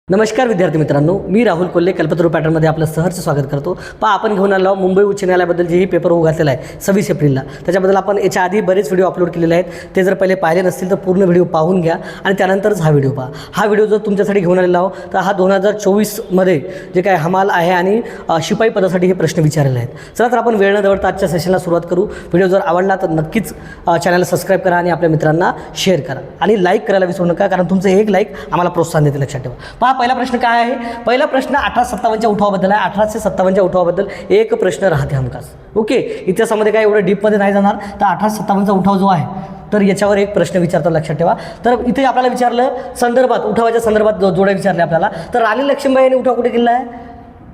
नमस्कार विद्यार्थी मित्रांनो, मी राहुल कोल्हे कल्पतरू पॅटर्नमध्ये आपलं सहर्ष स्वागत करतो. आपण घेऊन आलो मुंबई उच्च न्यायालयाबद्दल जेही पेपर घातलेला आहे 26 एप्रिलला. त्याच्याबद्दल आपण याच्या आधी बरेच व्हिडिओ अपलोड केलेले आहेत. ते जर पहिले पाहिले नसतील तर पूर्ण व्हिडिओ पाहून घ्या आणि त्यानंतरच हा व्हिडिओ पहा. हा व्हिडिओ जर तुमच्यासाठी घेऊन आलेला आहो तर हा 2024मध्ये जे काय हमाल आहे आणि शिपाई पदासाठी हे प्रश्न विचारलेले आहेत. चला तर आपण वेळ न दवडता आजच्या सेशनला सुरुवात करू. व्हिडिओ जर आवडला तर नक्कीच चॅनलला सबस्क्राईब करा आणि आपल्या मित्रांना शेअर करा आणि लाईक करायला विसरू नका, कारण तुमचं एक लाईक आम्हाला प्रोत्साहन देते. लक्षात ठेवा. पहा, पहिला प्रश्न काय आहे. पहिला प्रश्न 1857च्या उठावाबद्दल आहे. 1857च्या उठावाबद्दल एक प्रश्न राहते हमखास. ओके, इतिहासामध्ये काय एवढं डीपमध्ये नाही जाणार. तर 1857चा उठाव जो आहे तर याच्यावर एक प्रश्न विचारतात. लक्षात ठेवा. तर इथे आपल्याला विचारलं संदर्भात, उठावाच्या संदर्भात जोड्या विचारले आपल्याला. तर राणी लक्ष्मीबाई यांनी उठाव कुठे केला आहे?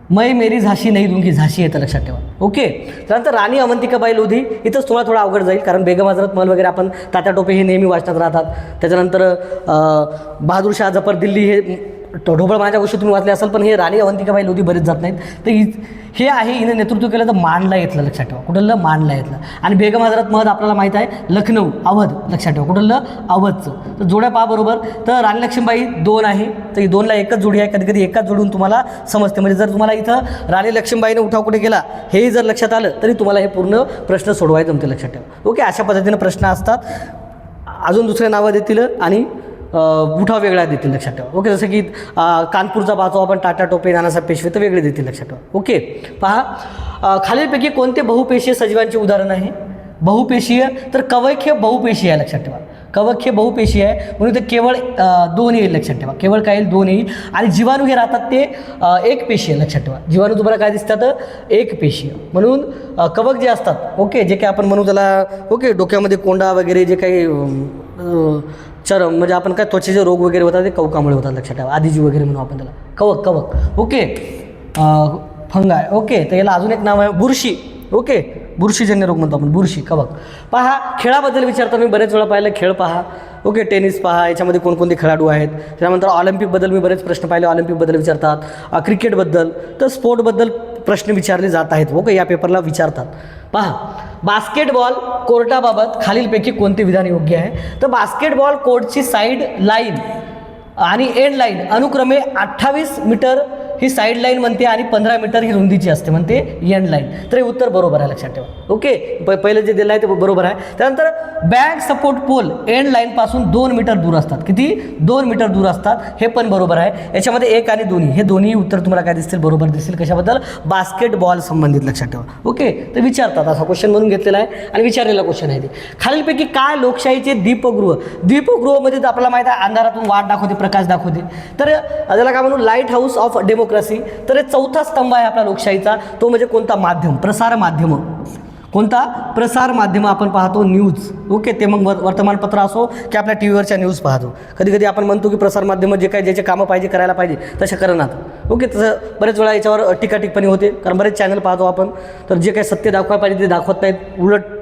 मैं मेरी झाशी नाही दूंगी, झाशी येतं. लक्षात ठेवा. ओके, त्यानंतर राणी अवंतिकाबाई लोधी. इथंच थोडा अवघड जाईल, कारण बेगम हजरत महल वगैरे आपण तात्या टोपे हे नेहमी वाचनात राहतात. त्याच्यानंतर बहादूर शाह जफर दिल्ली हे ढोबळ माझ्या गोष्टी तुम्ही वाचले असाल, पण हे राणी अवंतिकाबाई लोधी बरेच जात नाहीत. तर हे आहे, हिनं नेतृत्व केलं तर मानला येतलं. लक्षात ठेवा. कुठलं? मानला येतलं. आणि बेगम हजरत महल आपल्याला माहीत आहे लखनौ, अवध. लक्षात ठेवा. कुठलं? अवधचं. तर जोड्या पहा बरोबर. तर राणी लक्ष्मीबाई 2 आहे, तर ही 2ला एकच जोडी आहे. कधी कधी एकाच जोडून तुम्हाला समजते. म्हणजे जर तुम्हाला इथं राणी लक्ष्मीबाईने उठाव कुठे केला हेही जर लक्षात आलं तरी तुम्हाला हे पूर्ण प्रश्न सोडवायचं जमते. लक्षात ठेवा. ओके, अशा पद्धतीनं प्रश्न असतात. अजून दुसरे नावं देतील आणि उठाव वेगळा देतील. लक्षात ठेवा. ओके, जसं की कानपूरचा पाहतो आपण टाटा टोपे, नानासाहेब पेशवे, तर वेगळे देतील. लक्षात ठेवा. ओके, पहा, खालीलपैकी कोणते बहुपेशीय सजीवांचे उदाहरण आहे? बहुपेशीय, तर कवक हे बहुपेशीय आहे. लक्षात ठेवा. कवक हे बहुपेशीय आहे म्हणून ते केवळ 2 येईल. लक्षात ठेवा. केवळ काय येईल? 2 येईल. आणि जीवाणू हे राहतात ते एक पेशीय. लक्षात ठेवा. जीवाणू तुम्हाला काय दिसतात? एक पेशीय. म्हणून कवक जे असतात, ओके, जे काही आपण म्हणू त्याला, ओके, डोक्यामध्ये कोंडा वगैरे जे काही चरम म्हणजे आपण काय त्वचेचे रोग वगैरे होतात ते कवकामुळे होतात. लक्षात ठेवा. आदिजीव वगैरे म्हणू आपण त्याला. कवक. ओके, फंगाय. ओके, तर याला अजून एक नाव आहे बुरशी. ओके, बुरशीजन्य रोग म्हणतो आपण, बुरशी, कवक. पहा, खेळाबद्दल विचारतो मी बरेच वेळा पाहिलं. खेळ पहा. ओके, टेनिस पहा, याच्यामध्ये कोणकोणते खेळाडू आहेत. त्यानंतर ऑलिम्पिकबद्दल मी बरेच प्रश्न पाहिले. ऑलिम्पिकबद्दल विचारतात. क्रिकेटबद्दल, तर स्पोर्टबद्दल प्रश्न विचारले जात आहेत. ओके, या पेपरला विचारतात. पहा, बास्केटबॉल कोर्टाबाबत खालीलपैकी कोणते विधान योग्य आहे? तर बास्केटबॉल कोर्टची साईड लाईन आणि एंड लाईन अनुक्रमे 28 मीटर ही साईड लाईन म्हणते आणि 15 मीटर ही रुंदीची असते म्हणते एंड लाईन. तर हे उत्तर बरोबर आहे. लक्षात ठेवा. ओके, पहिलं जे दिलं आहे ते बरोबर आहे. त्यानंतर बॅक सपोर्ट पोल एंड लाईनपासून 2 मीटर दूर असतात. किती? 2 मीटर दूर असतात. हे पण बरोबर आहे. याच्यामध्ये 1 आणि 2 हे दोन्ही उत्तर तुम्हाला काय दिसतील? बरोबर दिसतील. कशाबद्दल? बास्केटबॉल संबंधित. लक्षात ठेवा. ओके, तर विचारतात, असा क्वेश्चन म्हणून घेतलेला आहे आणि विचारलेला क्वेश्चन आहे ते. खालीलपैकी काय लोकशाहीचे दीपगृह? दीपगृह आपल्याला माहिती आहे अंधारातून वाट दाखवते, प्रकाश दाखवते. तर त्याला काय म्हणू? Light house of democracy. तर चौथा स्तंभ आहे आपला लोकशाहीचा. तो म्हणजे कोणता? माध्यम, प्रसार माध्यम. कोणता? प्रसार माध्यम आपण पाहतो. न्यूज. ओके, ते मग वर्तमानपत्र असो की आपल्या टी व्हीवरच्या न्यूज पाहतो. कधी कधी आपण म्हणतो की प्रसार माध्यम जे काही ज्याचे कामं पाहिजे करायला पाहिजे तसे करणार. ओके, तसं बरेच वेळा याच्यावर टीका टिप्पणी होते, कारण बरेच चॅनल पाहतो आपण. तर जे काही सत्य दाखवायला पाहिजे ते दाखवत नाहीत, उलट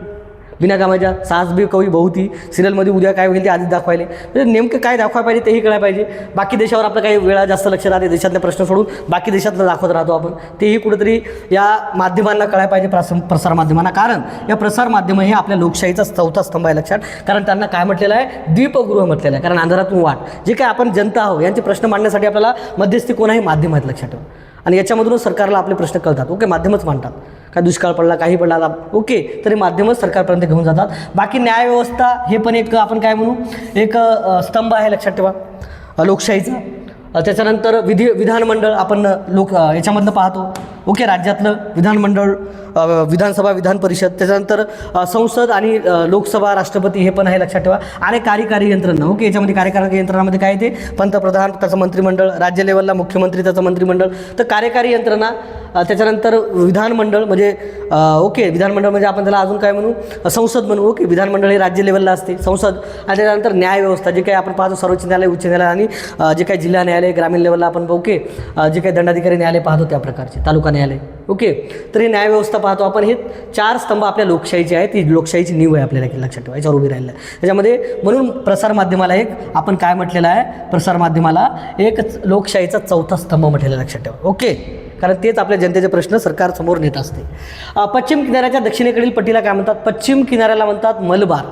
बिनाकामाच्या सास बी कवी बहुती सिरियलमध्ये उद्या काय होईल ते आधीच दाखवायले. म्हणजे नेमकं काय दाखवायला पाहिजे तेही कळायला पाहिजे. बाकी देशावर आपलं काही वेळा जास्त लक्ष राहते, देशातले प्रश्न सोडून बाकी देशातलं दाखवत राहतो आपण. तेही कुठेतरी या माध्यमांना कळायला पाहिजे, प्रसार माध्यमांना. कारण या प्रसार माध्यम हे आपल्या लोकशाहीचा चौथा स्तंभ आहे. लक्षात. कारण त्यांना काय म्हटलेलं आहे? दीपगृह म्हटलेलं आहे. कारण अंधारातून वाट, जे काय आपण जनता आहोत यांचे प्रश्न मांडण्यासाठी आपल्याला मध्यस्थी कोण आहे? माध्यम आहेत. लक्षात ठेवा. आणि याच्यामधूनच सरकारला आपले प्रश्न कळतात. ओके, माध्यमच मांडतात. काय दुष्काळ पडला, काही पडला, ओके, तरी माध्यमच सरकारपर्यंत घेऊन जातात. बाकी न्यायव्यवस्था हे पण एक आपण काय म्हणू एक स्तंभ आहे. लक्षात ठेवा लोकशाहीचा. त्याच्यानंतर विधानमंडळ आपण याच्यामधलं पाहतो. ओके, राज्यातलं विधानमंडळ, विधानसभा, विधान परिषद. त्याच्यानंतर संसद आणि लोकसभा, राष्ट्रपती हे पण आहे. लक्षात ठेवा. आणि कार्यकारी यंत्रणा. ओके, याच्यामध्ये कार्यकारी यंत्रणामध्ये काय येते? पंतप्रधान, त्याचं मंत्रिमंडळ, राज्य लेवलला मुख्यमंत्री, त्याचं मंत्रिमंडळ. तर कार्यकारी यंत्रणा, त्याच्यानंतर विधानमंडळ म्हणजे ओके, विधानमंडळ म्हणजे आपण त्याला अजून काय म्हणू? संसद म्हणू. ओके, विधानमंडळ हे राज्य लेवलला असते, संसद. आणि त्याच्यानंतर न्यायव्यवस्था, जे काही आपण पाहतो सर्वोच्च न्यायालय, उच्च न्यायालय आणि जे काही जिल्हा न्यायालय, ग्रामीण लेवलला आपण ओके जे काही दंडाधिकारी न्यायालय पाहतो त्या प्रकारचे, तालुका न्यायालय. ओके, तर ही न्यायव्यवस्था पाहतो आपण. हे 4 स्तंभ आपल्या लोकशाहीचे आहेत. ही लोकशाहीची नीव आहे आपल्याला, लक्षात ठेवा. याच्यावर उभी राहिलेलं आहे. त्याच्यामध्ये म्हणून प्रसार माध्यमाला एक आपण काय म्हटलेलं आहे? प्रसार माध्यमाला एक लोकशाहीचा चौथा स्तंभ म्हटलेला. लक्षात ठेवा. ओके, कारण तेच आपल्या जनतेचे प्रश्न सरकारसमोर नेत असते. पश्चिम किनाऱ्याच्या दक्षिणेकडील पट्टीला काय म्हणतात? पश्चिम किनाऱ्याला म्हणतात मलबार.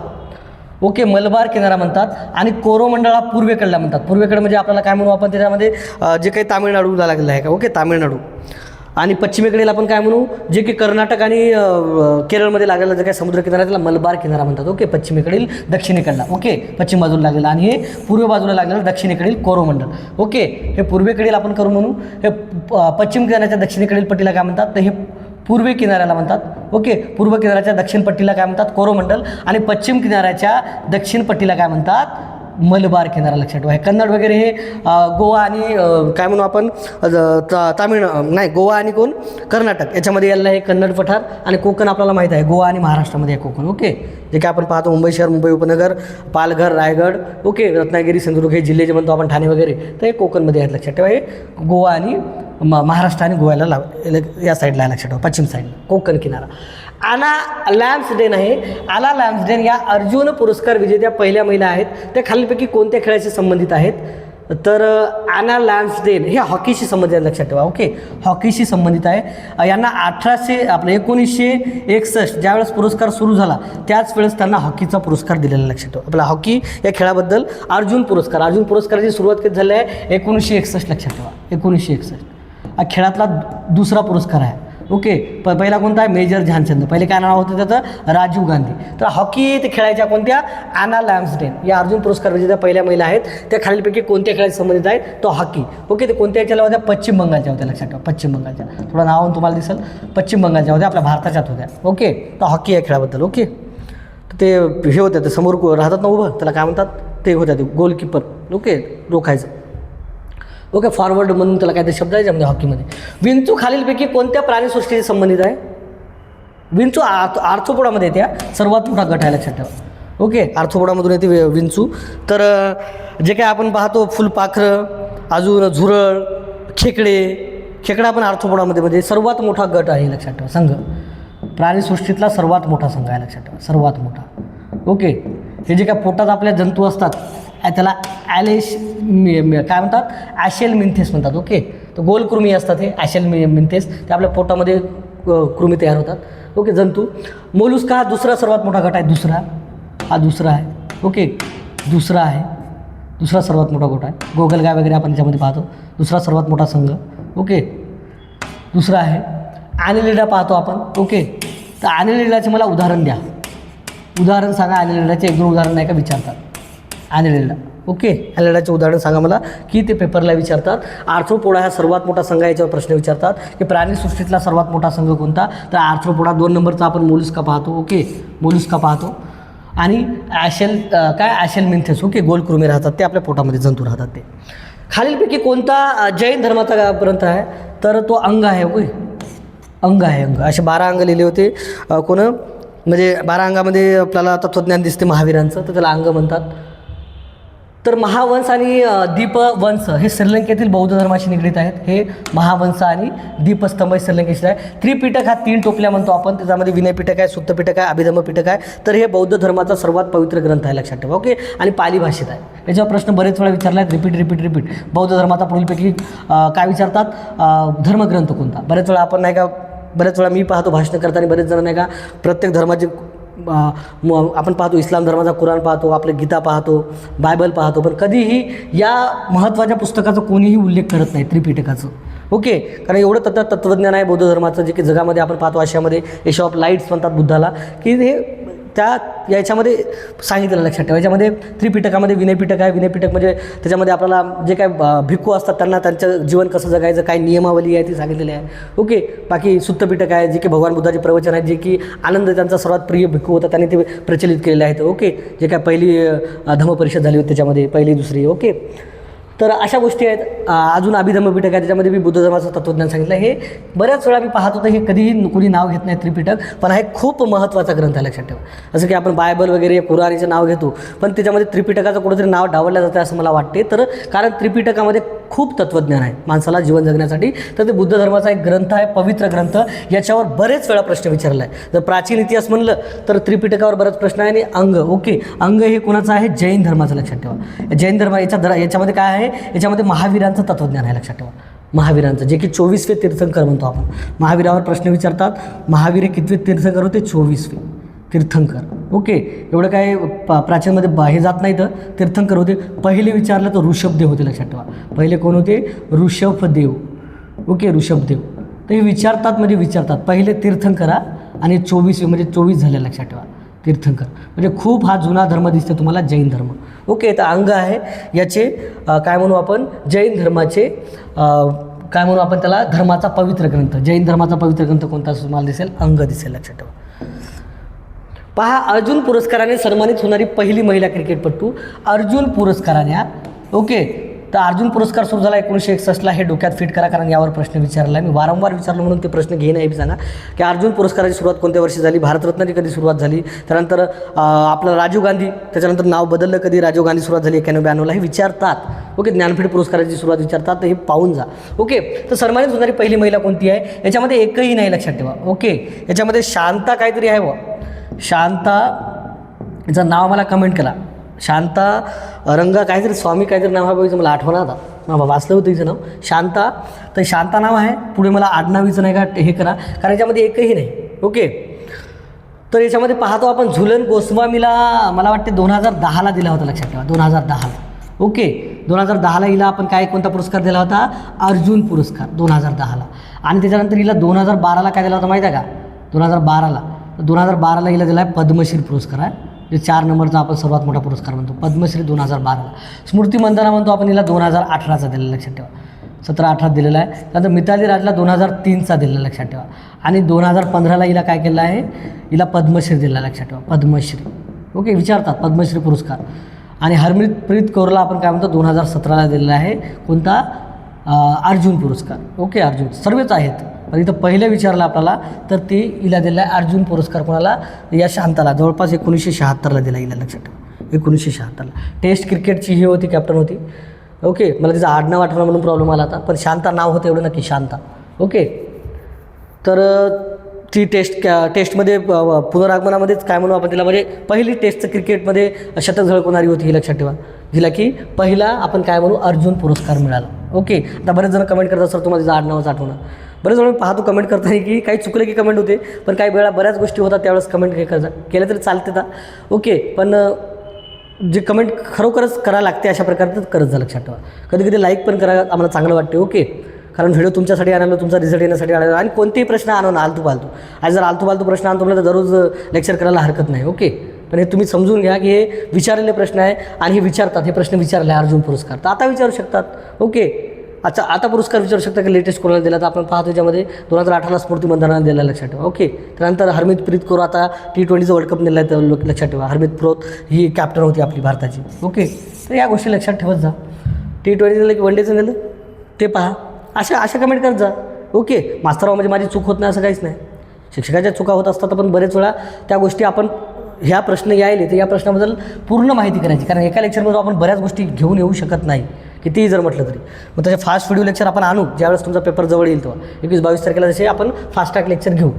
ओके, मलबार किनारा म्हणतात. आणि कोरोमंडळ हा पूर्वेकडला म्हणतात. पूर्वेकडे म्हणजे आपल्याला काय म्हणू आपण त्याच्यामध्ये जे काही तामिळनाडूला लागलेलं आहे का, ओके, तामिळनाडू. आणि पश्चिमेकडील आपण काय म्हणू, जे की कर्नाटक आणि केरळमध्ये लागलेला जे काही समुद्रकिनारा त्याला मलबार किनारा म्हणतात. ओके, पश्चिमेकडील दक्षिणेकडला, ओके, पश्चिम बाजूला लागलेला. आणि हे पूर्व बाजूला लागलेलं दक्षिणेकडील कोरोमंडल. ओके, हे पूर्वेकडील आपण करू म्हणू. हे पश्चिम किनाऱ्याच्या दक्षिणेकडील पट्टीला काय म्हणतात, तर हे पूर्वे किनाऱ्याला म्हणतात. ओके, पूर्व किनाऱ्याच्या दक्षिण पट्टीला काय म्हणतात, कोरोमंडल. आणि पश्चिम किनाऱ्याच्या दक्षिण पट्टीला काय म्हणतात, मलबार किनारा. लक्षात ठेवा. हे कन्नड वगैरे हे गोवा आणि काय म्हणू आपण नाही, गोवा आणि कर्नाटक याच्यामध्ये यायला हे कन्नड पठार. आणि कोकण आपल्याला माहीत आहे, गोवा आणि महाराष्ट्रामध्ये आहे कोकण. ओके, जे काय आपण पाहतो मुंबई शहर, मुंबई उपनगर, पालघर, रायगड, ओके, रत्नागिरी, सिंधुदुर्ग हे जिल्हे जे म्हणतो आपण, ठाणे वगैरे, तर हे कोकणमध्ये आहेत. लक्षात ठेवा. हे गोवा आणि महाराष्ट्र आणि गोव्याला या साईडला आहे. लक्षात ठेवा, पश्चिम साईडला कोकण किनारा. आना लॅम्सडेन आहे. आना लॅम्सडेन या अर्जुन पुरस्कार विजेत्या पहिल्या महिला आहेत. त्या खालीलपैकी कोणत्या खेळाशी संबंधित आहेत, तर आना लॅम्सडेन हे हॉकीशी संबंधित आहे. लक्षात ठेवा. ओके, हॉकीशी संबंधित आहे. यांना 1961 ज्यावेळेस पुरस्कार सुरू झाला त्याच वेळेस त्यांना हॉकीचा पुरस्कार दिलेला. लक्षात ठेवा. आपला हॉकी या खेळाबद्दल अर्जुन पुरस्काराची सुरुवात कधी झाली आहे, 1961. लक्षात ठेवा, 1961 हा खेळातला दुसरा पुरस्कार आहे. ओके, पहिला कोणता आहे, मेजर ध्यानचंद. पहिले काय नाव होतं त्याचं, राजीव गांधी. तर हॉकी ते खेळायच्या कोणत्या, आना लॅम्सडेन या अर्जुन पुरस्कार विजेत्या पहिल्या महिला आहेत. त्या खालीलपैकी कोणत्या खेळाशी संबंधित आहेत, तो हॉकी. ओके, ते कोणत्या याच्याला होत्या, पश्चिम बंगालच्या होत्या. लक्षात ठेवा, पश्चिम बंगालच्या. थोडं नावावरून तुम्हाला दिसेल, पश्चिम बंगालच्या होत्या, आपल्या भारताच्यात होत्या. ओके, तर हॉकी या खेळाबद्दल. ओके, तर ते हे होत्या, ते समोर राहतात ना उभं, त्याला काय म्हणतात, ते होत्या ते गोलकीपर. ओके, रोखायचं. ओके, फॉरवर्ड म्हणून त्याला काहीतरी शब्द आहे ज्यामध्ये हॉकीमध्ये. विंचू खालीलपैकी कोणत्या प्राणीसृष्टीशी संबंधित आहे, विंचू आर्थ्रोपोडामध्ये येत्या सर्वात मोठा गट आहे. लक्षात ठेवा. ओके, आर्थ्रोपोडामधून येते विंचू. तर जे काय आपण पाहतो, फुलपाखरं, अजून झुरळ, खेकडा पण आर्थ्रोपोडामध्ये म्हणजे सर्वात मोठा गट आहे. लक्षात ठेवा, संघ प्राणीसृष्टीतला सर्वात मोठा संघ आहे. लक्षात ठेवा, सर्वात मोठा. ओके, हे जे काय पोटात आपल्या जंतू असतात त्याला काय म्हणतात, ॲशेल मिन्थेस म्हणतात. ओके, तर गोलकृमी असतात हे ॲशेल मिन्थेस, ते आपल्या पोटामध्ये कृमी तयार होतात. ओके, जंतू. मोलुस्का हा दुसरा सर्वात मोठा गट आहे. दुसरा आहे. ओके, दुसरा सर्वात मोठा गट आहे. गोगलगाय वगैरे आपण याच्यामध्ये पाहतो, दुसरा सर्वात मोठा संघ. ओके, दुसरा आहे. ॲनिलिडा पाहतो आपण. ओके, तर ॲनिलिडाचे मला उदाहरण द्या, उदाहरण सांगा. ॲनिलिडाचे 1-2 उदाहरण नाही का विचारतात, ॲनिलिडा. ओके, ॲनिलिडाचे उदाहरण सांगा मला, की ते पेपरला विचारतात. आर्थ्रोपोडा हा सर्वात मोठा संघ, याच्यावर प्रश्न विचारतात की प्राणीसृष्टीतला सर्वात मोठा संघ कोणता, तर आर्थ्रोपोडा. 2 नंबरचा आपण मोलुस्का पाहतो. ओके, मोलुस्का पाहतो. आणि ॲशेल मिन्थेस. ओके, गोलकृमी राहतात, ते आपल्या पोटामध्ये जंतू राहतात. ते खालीलपैकी कोणता जैन धर्माचा ग्रंथ आहे, तर तो अंग आहे. ओके, अंग आहे. असे 12 अंग लिहिले होते म्हणजे 12 अंगामध्ये आपल्याला तत्त्वज्ञान दिसते महावीरांचं, तर त्याला अंग म्हणतात. तर महावंश आणि दीपवंश हे श्रीलंकेतील बौद्ध धर्माशी निगडीत आहेत. हे महावंश आणि दीपस्तंभ श्रीलंकेशी आहे. त्रिपिटक हा 3 टोपल्या म्हणतो आपण, त्याच्यामध्ये विनयपिटक आहे, सुत्तपिटक आहे, अभिधम्मपिटक आहे. तर हे बौद्ध धर्माचा सर्वात पवित्र ग्रंथ आहे. लक्षात ठेवा. ओके, आणि पाली भाषेत आहे. याच्यावर प्रश्न बरेच वेळा विचारला आहे, रिपीट. बौद्ध धर्माचा पुढीलपैकी काय विचारतात, धर्मग्रंथ कोणता. बरेच वेळा मी पाहतो भाषण करताना, बरेच जण नाही का प्रत्येक धर्माचे आपण पाहतो, इस्लाम धर्माचा कुराण पाहतो, आपलं गीता पाहतो, बायबल पाहतो, पण कधीही या महत्त्वाच्या पुस्तकाचा कोणीही उल्लेख करत नाही, त्रिपिटकाचं. ओके, कारण एवढं तत्त्वज्ञान आहे बौद्ध धर्माचं, जे की जगामध्ये आपण पाहतो, आशियामध्ये एशिया ऑफ लाईट्स म्हणतात बुद्धाला, की हे याच्यामध्ये सांगितलेलं. लक्षात ठेवा. याच्यामध्ये त्रिपिटकामध्ये विनयपिटक आहे. विनयपिटक म्हणजे त्याच्यामध्ये आपल्याला जे काय भिक्खू असतात त्यांना त्यांचं जीवन कसं जगायचं, काय नियमावली आहे ती सांगितलेली आहे. ओके, बाकी सुत्तपिटक आहे, जे की भगवान बुद्धाचे प्रवचन आहेत, जे की आनंद त्यांचा सर्वात प्रिय भिक्खू होता, त्यांनी ते प्रचलित केलेले आहेत. ओके, जे काय पहिली धम्मपरिषद झाली होती त्याच्यामध्ये, पहिली दुसरी. ओके, तर अशा गोष्टी आहेत. अजून अभिधम्मपिटक आहे, त्याच्यामध्ये मी बुद्ध धर्माचं तत्त्वज्ञान सांगितलं. हे बऱ्याच वेळा मी पाहत होतं, हे कधीही कोणी नाव घेत नाही त्रिपिटक, पण हा एक खूप महत्त्वाचा ग्रंथ आहे. लक्षात ठेवा. जसं की आपण बायबल वगैरे कुराणीचं नाव घेतो, पण त्याच्यामध्ये त्रिपिटकाचं कुठंतरी नाव डावललं जातं असं मला वाटते. तर कारण त्रिपिटकामध्ये खूप तत्त्वज्ञान आहे माणसाला जीवन जगण्यासाठी, तर ते बुद्ध धर्माचा एक ग्रंथ आहे, पवित्र ग्रंथ. याच्यावर बरेच वेळा प्रश्न विचारला आहे. जर प्राचीन इतिहास म्हणलं तर त्रिपिटकावर बरेच प्रश्न आहे. आणि अंग. ओके, अंग हे कोणाचं आहे, जैन धर्माचं. लक्षात ठेवा. जैन धर्म याच्यामध्ये काय आहे, याच्यामध्ये महावीरांचं तत्त्वज्ञान आहे. लक्षात ठेवा, महावीरांचं, जे की 24वे तीर्थंकर म्हणतो आपण. महावीरावर प्रश्न विचारतात. महावीर हे कितवे तीर्थंकर होते, 24वे. तीर्थंकर. ओके, एवढं काय प्राचीनमध्ये हे जात नाही. तर तीर्थंकर होते. पहिले विचारलं तर ऋषभदेव होते, लक्षात ठेवा. पहिले कोण होते? ऋषभदेव. ओके, ऋषभदेव. तर हे विचारतात म्हणजे विचारतात. पहिले तीर्थंकरा आणि 24 म्हणजे 24 झाले, लक्षात ठेवा. तीर्थंकर म्हणजे खूप हा जुना धर्म दिसतो तुम्हाला, जैन धर्म. ओके, तर अंग आहे याचे काय म्हणू आपण? जैन धर्माचे काय म्हणू आपण त्याला? धर्माचा पवित्र ग्रंथ. जैन धर्माचा पवित्र ग्रंथ कोणता तुम्हाला दिसेल? अंग दिसेल, लक्षात ठेवा. पहा, अर्जुन पुरस्काराने सन्मानित होणारी पहिली महिला क्रिकेटपटू अर्जुन पुरस्काराने. ओके, तर अर्जुन पुरस्कार सुरू झाला 1961ला. हे डोक्यात फिट करा, कारण यावर प्रश्न विचारला आहे. मी वारंवार विचारलो म्हणून ते प्रश्न घेणं हे सांगा की अर्जुन पुरस्काराची सुरुवात कोणत्या वर्षी झाली? भारतरत्नाची कधी सुरुवात झाली? त्यानंतर आपलं राजीव गांधी, त्याच्यानंतर नाव बदललं कधी? राजीव गांधी सुरुवात झाली 91-92ला. हे विचारतात. ओके, ज्ञानपीठ पुरस्काराची सुरुवात विचारतात, तर हे पाहून जा. ओके, तर सन्मानित होणारी पहिली महिला कोणती आहे? याच्यामध्ये एकही नाही, लक्षात ठेवा. ओके, याच्यामध्ये शांता काहीतरी आहे व शांता, याचं नाव मला कमेंट करा. शांता रंगा काहीतरी, स्वामी काहीतरी नाव आहे बघायचं, मला आठवण आता. वाचलं होतं तिचं नाव शांता. तर शांता नाव आहे. पुढे मला आडनावीचं नाही का हे करा, कारण याच्यामध्ये एकही नाही. ओके, तर याच्यामध्ये पाहतो आपण झुलन गोस्वामीला मला वाटते 2010ला दिला होता, लक्षात ठेवा. 2010ला. ओके, 2010ला हिला आपण काय कोणता पुरस्कार दिला होता? अर्जुन पुरस्कार 2010ला. आणि त्याच्यानंतर हिला 2012ला काय दिला होता माहीत आहे का? 2012ला हिला दिला आहे पद्मश्री पुरस्कार आहे. 4 नंबरचा आपण सर्वात मोठा पुरस्कार म्हणतो, पद्मश्री 2012ला. स्मृती मंदाना म्हणतो आपण, हिला 2018चा दिलेला, लक्षात ठेवा. 17-18 दिलेला आहे. त्यानंतर मिताली राजला 2003चा दिलेला, लक्षात ठेवा. आणि 2015ला हिला काय केलं आहे? हिला पद्मश्री दिला, लक्षात ठेवा. पद्मश्री. ओके, विचारतात पद्मश्री पुरस्कार. आणि हरमनप्रीत कौरला आपण काय म्हणतो? 2017ला दिलेला आहे. कोणता? अर्जुन पुरस्कार. ओके, अर्जुन सर्वच आहेत, पण इथं पहिलं विचारलं आपल्याला तर ते हिला दिला आहे अर्जुन पुरस्कार. कोणाला? या शांताला. जवळपास 1976ला दिला हिला, लक्षात ठेवा. 1976ला. टेस्ट क्रिकेटची ही होती, कॅप्टन होती. ओके, मला तिचं आडनाव आठवणं म्हणून प्रॉब्लेम आला होता, पण शांता नाव होतं एवढं नक्की, शांता. ओके, तर ती टेस्टमध्ये पुनरागमनामध्येच काय म्हणू आपण तिला, म्हणजे पहिली टेस्टचं क्रिकेटमध्ये शतक झळकवणारी होती ही, लक्षात ठेवा. जिला की पहिला आपण काय म्हणू अर्जुन पुरस्कार मिळाला. ओके, आता बरेच जण कमेंट करतात सर तुम्हाला तिचं आडनावच आठवणं. बरेच जण पाहतो कमेंट करताना की काही चुकलं की कमेंट होते, पण काही वेळा बऱ्याच गोष्टी होतात त्यावेळेस कमेंट केलं तरी चालते का? ओके, पण जे कमेंट खरोखरच करायला लागते अशा प्रकारचं करत जा, लक्षात ठेवा. कधी कधी लाईक पण करा, आम्हाला चांगलं वाटते. ओके, कारण व्हिडिओ तुमच्यासाठी आणायला, तुमचा रिझल्ट येण्यासाठी आणायला. आणि कोणतेही प्रश्न आणू ना आलतू फालतू. आज जर आलतू फालतू प्रश्न आणतो म्हटलं तर दररोज लेक्चर करायला हरकत नाही. ओके, पण हे तुम्ही समजून घ्या की हे विचारलेले प्रश्न आहे आणि हे विचारतात, हे प्रश्न विचारले आहे अर्जुन पुरस्कार, तर आता विचारू शकतात. ओके, अच्छा, आता पुरस्कार विचारू शकता की लेटेस्ट कोणाला दिला, तर आपण पाहतो त्याच्यामध्ये 2018ला स्मृती मंदानाने दिला, लक्षात ठेवा. ओके, त्यानंतर हरमनप्रीत कौर आता T20चं वर्ल्ड कप नेला आहे, लक्षात ठेवा. हरमनप्रीत कौर ही कॅप्टन होती आपली भारताची. ओके, तर या गोष्टी लक्षात ठेवत जा. T20 दिलं की वनडेचं दिलं ते पहा, अशा कमेंट करत जा. ओके, मास्तराव म्हणजे माझी चूक होत नाही असं काहीच नाही. शिक्षकाच्या चुका होत असतात, पण बरेच वेळा त्या गोष्टी आपण ह्या प्रश्न यायले तर या प्रश्नाबद्दल पूर्ण माहिती करायची, कारण एका लेक्चरमध्ये आपण बऱ्याच गोष्टी घेऊन येऊ शकत नाही, कितीही जर म्हटलं तरी. मग त्याचे फास्ट व्हिडिओ लेक्चर आपण आणू ज्यावेळेस तुमचा पेपर जवळ येईल तेव्हा 21-22 तारखेला जसे आपण फास्ट ट्रॅक लेक्चर घेऊ.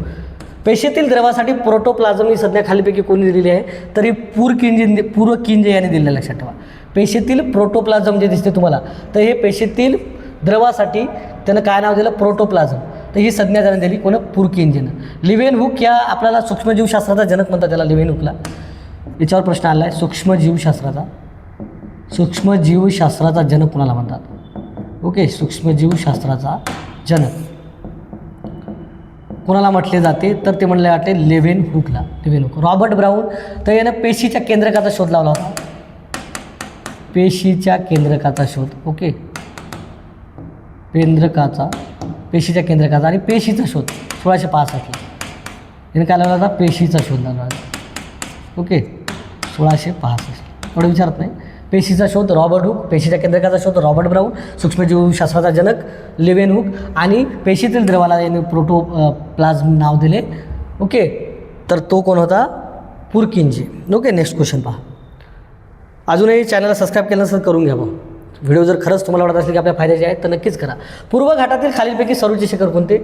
पेशीतील द्रवासाठी प्रोटोप्लाझम ही संज्ञा खालीपैकी कोणी दिलेली आहे? तरी पूर्वकिंज याने दिलेलं, लक्षात ठेवा. पेशीतील प्रोटोप्लाझम जे दिसते तुम्हाला, तर हे पेशीतील द्रवासाठी त्यानं काय नाव दिलं? प्रोटोप्लाझम. तर ही संज्ञा त्यानं दिली कोण? पुरकिंजनं. लिव्हेनहुक या आपल्याला सूक्ष्मजीवशास्त्राचा जनक म्हणतात त्याला, लिव्हेनहुकला. याच्यावर प्रश्न आला आहे, सूक्ष्मजीवशास्त्राचा जनक कोणाला म्हणतात? ओके, सूक्ष्मजीवशास्त्राचा जनक कोणाला म्हटले जाते? तर ते म्हणले वाटते लेव्हेनहुकला. रॉबर्ट ब्राऊन, तर यानं पेशीच्या केंद्रकाचा शोध लावला होता. पेशीच्या केंद्रकाचा शोध. ओके, पेशीच्या केंद्रकाचा आणि पेशीचा शोध 1665ला याने काय लावला होता? पेशीचा शोध लावला होता. ओके, 1665. एवढं विचारत नाही. पेशीचा शोध रॉबर्ट हुक, पेशीच्या केंद्रकाचा शोध रॉबर्ट ब्राऊन, सूक्ष्मजीवशास्त्राचा जनक लेव्हेनहुक आणि पेशीतील द्रवाला याने प्रोटोप्लाझम नाव दिले. ओके, तर तो कोण होता? पुरकिंजे. ओके, नेक्स्ट क्वेश्चन पहा. अजूनही चॅनलला सबस्क्राईब केलं नसेल करून घ्या. व्हिडिओ जर खरंच तुम्हाला वाटत असेल की आपल्या फायद्याचे आहेत तर नक्कीच करा. पूर्व घाटातील खालीलपैकी सर्वोच्च शिखर कोणते?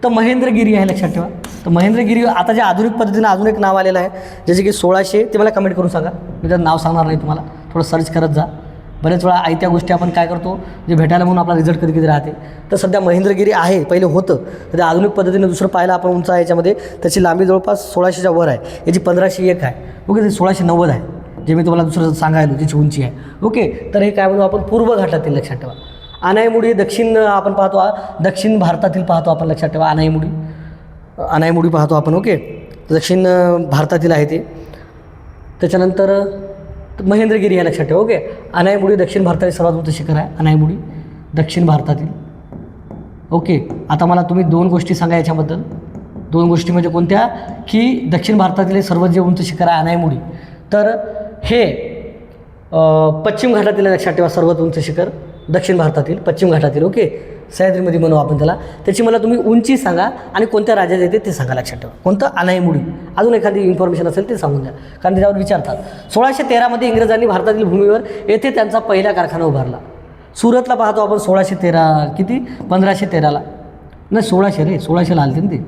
तर महेंद्रगिरी आहे, लक्षात ठेवा. तर महेंद्रगिरी आता जे आधुनिक पद्धतीनं अजून एक नाव आलेलं आहे, जसे की 1600, ते मला कमेंट करून सांगा. मी त्याचं नाव सांगणार नाही तुम्हाला, थोडं सर्च करत जा. बरेच वेळा आयत्या गोष्टी आपण काय करतो, जे भेटायला म्हणून आपला रिझल्ट कधी कधी राहते. तर सध्या महेंद्रगिरी आहे, पहिले होतं, तर त्या आधुनिक पद्धतीने दुसरं पाहिलं आपण उंच आहे. याच्यामध्ये त्याची लांबी जवळपास 1600च्या वर आहे, याची 1501 आहे. ओके, ते 1690 आहे, जे मी तुम्हाला दुसरं सांगायलो त्याची उंची आहे. ओके, तर हे काय म्हणू आपण पूर्व घाटातील, लक्षात ठेवा. अनाईमुडी दक्षिण आपण पाहतो, दक्षिण भारतातील पाहतो आपण, लक्षात ठेवा. अनाईमुडी पाहतो आपण. ओके, दक्षिण भारतातील आहे ते. त्याच्यानंतर महेंद्रगिरी आहे, लक्षात ठेवा. ओके, अनाईमुडी दक्षिण भारतातील सर्वात उंच शिखर आहे, अनाईमुडी दक्षिण भारतातील. ओके, आता मला तुम्ही 2 गोष्टी सांगा याच्याबद्दल. 2 गोष्टी म्हणजे कोणत्या, की दक्षिण भारतातील सर्वात जे उंच शिखर आहे अनाईमुडी, तर हे पश्चिम घाटातील, लक्षात ठेवा. सर्वात उंच शिखर दक्षिण भारतातील, पश्चिम घाटातील. ओके, सह्याद्रीमध्ये म्हणू आपण त्याला. त्याची मला तुम्ही उंची सांगा आणि कोणत्या राज्यात येते ते सांगा, लक्षात ठेवा. कोणतं, अनाईमुडी. अजून एखादी इन्फॉर्मेशन असेल ते सांगून द्या, कारण त्याच्यावर विचारतात. 1613मध्ये इंग्रजांनी भारतातील भूमीवर येथे त्यांचा पहिला कारखाना उभारला. सुरतला पाहतो आपण 1613, किती 1513ला नाही 1600ला आलते ना ते,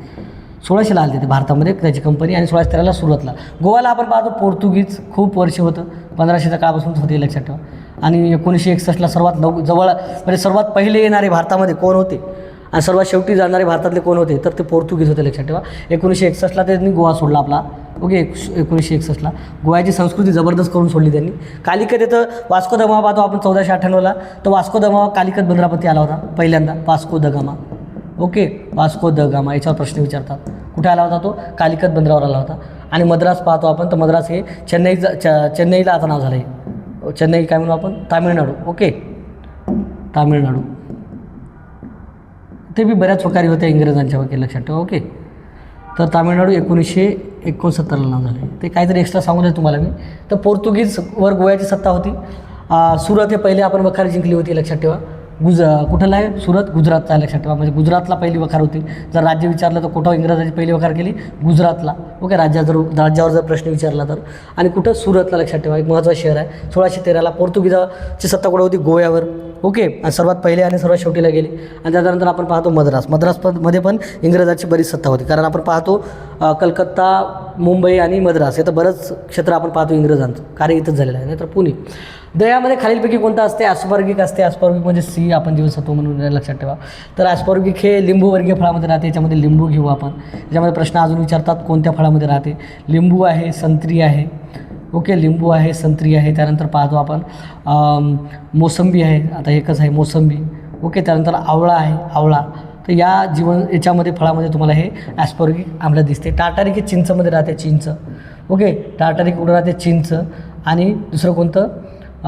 1600ला आलते ते भारतामध्ये त्याची कंपनी, आणि 1613ला सुरतला. गोवाला आपण पाहतो पोर्तुगीज, खूप वर्ष होतं, 1500च्या काळापासून होते, लक्षात ठेवा. आणि 1961ला सर्वात जवळ म्हणजे सर्वात पहिले येणारे भारतामध्ये कोण होते आणि सर्वात शेवटी जाणारे भारतातले कोण होते, तर ते पोर्तुगीज होते, लक्षात ठेवा. 1961ला त्यांनी गोवा सोडला आपला. ओके, 1961ला गोव्याची संस्कृती जबरदस्त करून सोडली त्यांनी. कालिकत येतं वास्को द गामा पाहतो आपण 1498ला, तर वास्को द गामा कालिकत बंदरापती आला होता पहिल्यांदा, Vasco the gamma. Okay, Vasco the gamma, याच्यावर प्रश्न विचारतात. कुठे आला होता तो, कालिकत बंदरावर आला होता. आणि मद्रास पाहतो आपण, तर मद्रास हे चेन्नईला आता नाव झालं आहे. चेन्नई काय म्हणू आपण, तामिळनाडू. ओके, तामिळनाडू. ते बी बऱ्याच प्रकारे होत्या इंग्रजांच्या वगैरे, लक्षात ठेवा. ओके, तर तामिळनाडू 1969ला नाव झालं. ते काहीतरी एक्स्ट्रा सांगून द्या तुम्हाला मी. तर पोर्तुगीजवर गोव्याची सत्ता होती. सुरत हे पहिले आपण वखार जिंकली होती, लक्षात ठेवा. कुठलं आहे, सुरत गुजरातचा आहे, लक्षात ठेवा. म्हणजे गुजरातला पहिली वखार होती. जर राज्य विचारलं तर कुठं इंग्रजांची पहिली वखार केली, गुजरातला. ओके, राज्यावर जर प्रश्न विचारला तर. आणि कुठं, सुरतला, लक्षात ठेवा. एक महत्त्वाचं शहर आहे. 1613ला पोर्तुगीजाची सत्ता कुठं होती, गोव्यावर. ओके, आणि सर्वात पहिले आणि सर्वात शेवटीला गेली. आणि त्याच्यानंतर आपण पाहतो मद्रासमध्ये पण इंग्रजांची बरीच सत्ता होती, कारण आपण पाहतो कलकत्ता, मुंबई आणि मद्रास, तर बरंच क्षेत्र आपण पाहतो इंग्रजांचं कार्य इथंच झालेलं आहे. नाही तर पुणे. दह्यामध्ये खालीलपैकी कोणतं असते, अस्पर्गिक असते. अस्पर्गिक म्हणजे सी, आपण जीवनसत्व म्हणून लक्षात ठेवा. तर अस्पर्गिक हे लिंबूवर्गीय फळामध्ये राहते. याच्यामध्ये लिंबू घेऊ आपण. याच्यामध्ये प्रश्न अजून विचारतात, कोणत्या फळामध्ये राहते. लिंबू आहे, संत्री आहे. ओके, लिंबू आहे, संत्री आहे. त्यानंतर पाहतो आपण मोसंबी आहे, आता एकच आहे मोसंबी. ओके, त्यानंतर आवळा आहे, आवळा. तर याच्यामध्ये फळामध्ये तुम्हाला हे ॲस्पर्गिक आम्ल दिसते. टार्टारिक हे चिंचमध्ये राहते, चिंच. ओके, टार्टारिक कुठं राहते, चिंच. आणि दुसरं कोणतं,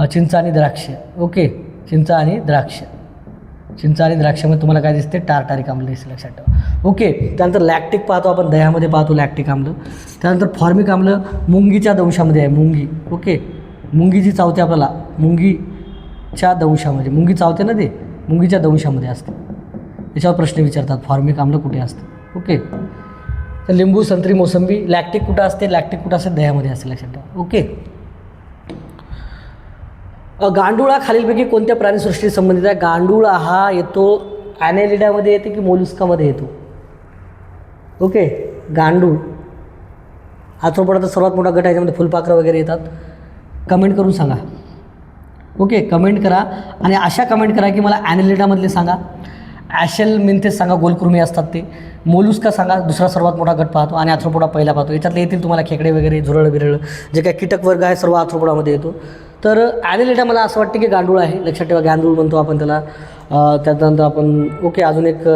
चिंच आणि द्राक्ष. ओके, चिंच आणि द्राक्षामध्ये तुम्हाला काय दिसते, टार्टारिक आम्ल दिसते, लक्षात ठेवा. ओके, त्यानंतर लॅक्टिक पाहतो आपण, दह्यामध्ये पाहतो लॅक्टिक आम्ल. त्यानंतर फॉर्मिक आम्ल मुंगीच्या दंशामध्ये आहे, मुंगी. ओके, मुंगी जी चावते आपल्याला, मुंगीच्या दंशामध्ये, मुंगी चावते ना ते, मुंगीच्या दंशामध्ये असते. याच्यावर प्रश्न विचारतात, फॉर्मिक आम्ल कुठे असते. ओके, तर लिंबू, संत्री, मोसंबी. लॅक्टिक कुठं असते, दह्यामध्ये असते, लक्षात ठेवा. ओके, गांडुळा खालीलपैकी कोणत्या प्राणीसृष्टीशी संबंधित आहे. गांडुळा हा येतो ॲनेलिडामध्ये येते की मोलुस्कामध्ये येतो. ओके, गांडूळ आर्थ्रोपोडाचा सर्वात मोठा गट आहे, याच्यामध्ये फुलपाखरं वगैरे येतात. कमेंट करून सांगा. ओके, कमेंट करा. आणि अशा कमेंट करा की मला ॲनेलिडामधले सांगा, ॲशेल मिन्थेस सांगा, गोलकृमी असतात ते. मोलुस्का सांगा, दुसरा सर्वात मोठा गट पाहतो. आणि आर्थ्रोपोडा पहिला पाहतो. याच्यातले येतील तुम्हाला खेकडे वगैरे, झुरळ बिरळ, जे काही कीटक वर्ग आहे सर्व आर्थ्रोपोडामध्ये येतो. तर ॲनेलिडा मला असं वाटतं की गांडूळ आहे, लक्षात ठेवा. गांडूळ म्हणतो आपण त्याला. त्यानंतर आपण ओके, अजून एक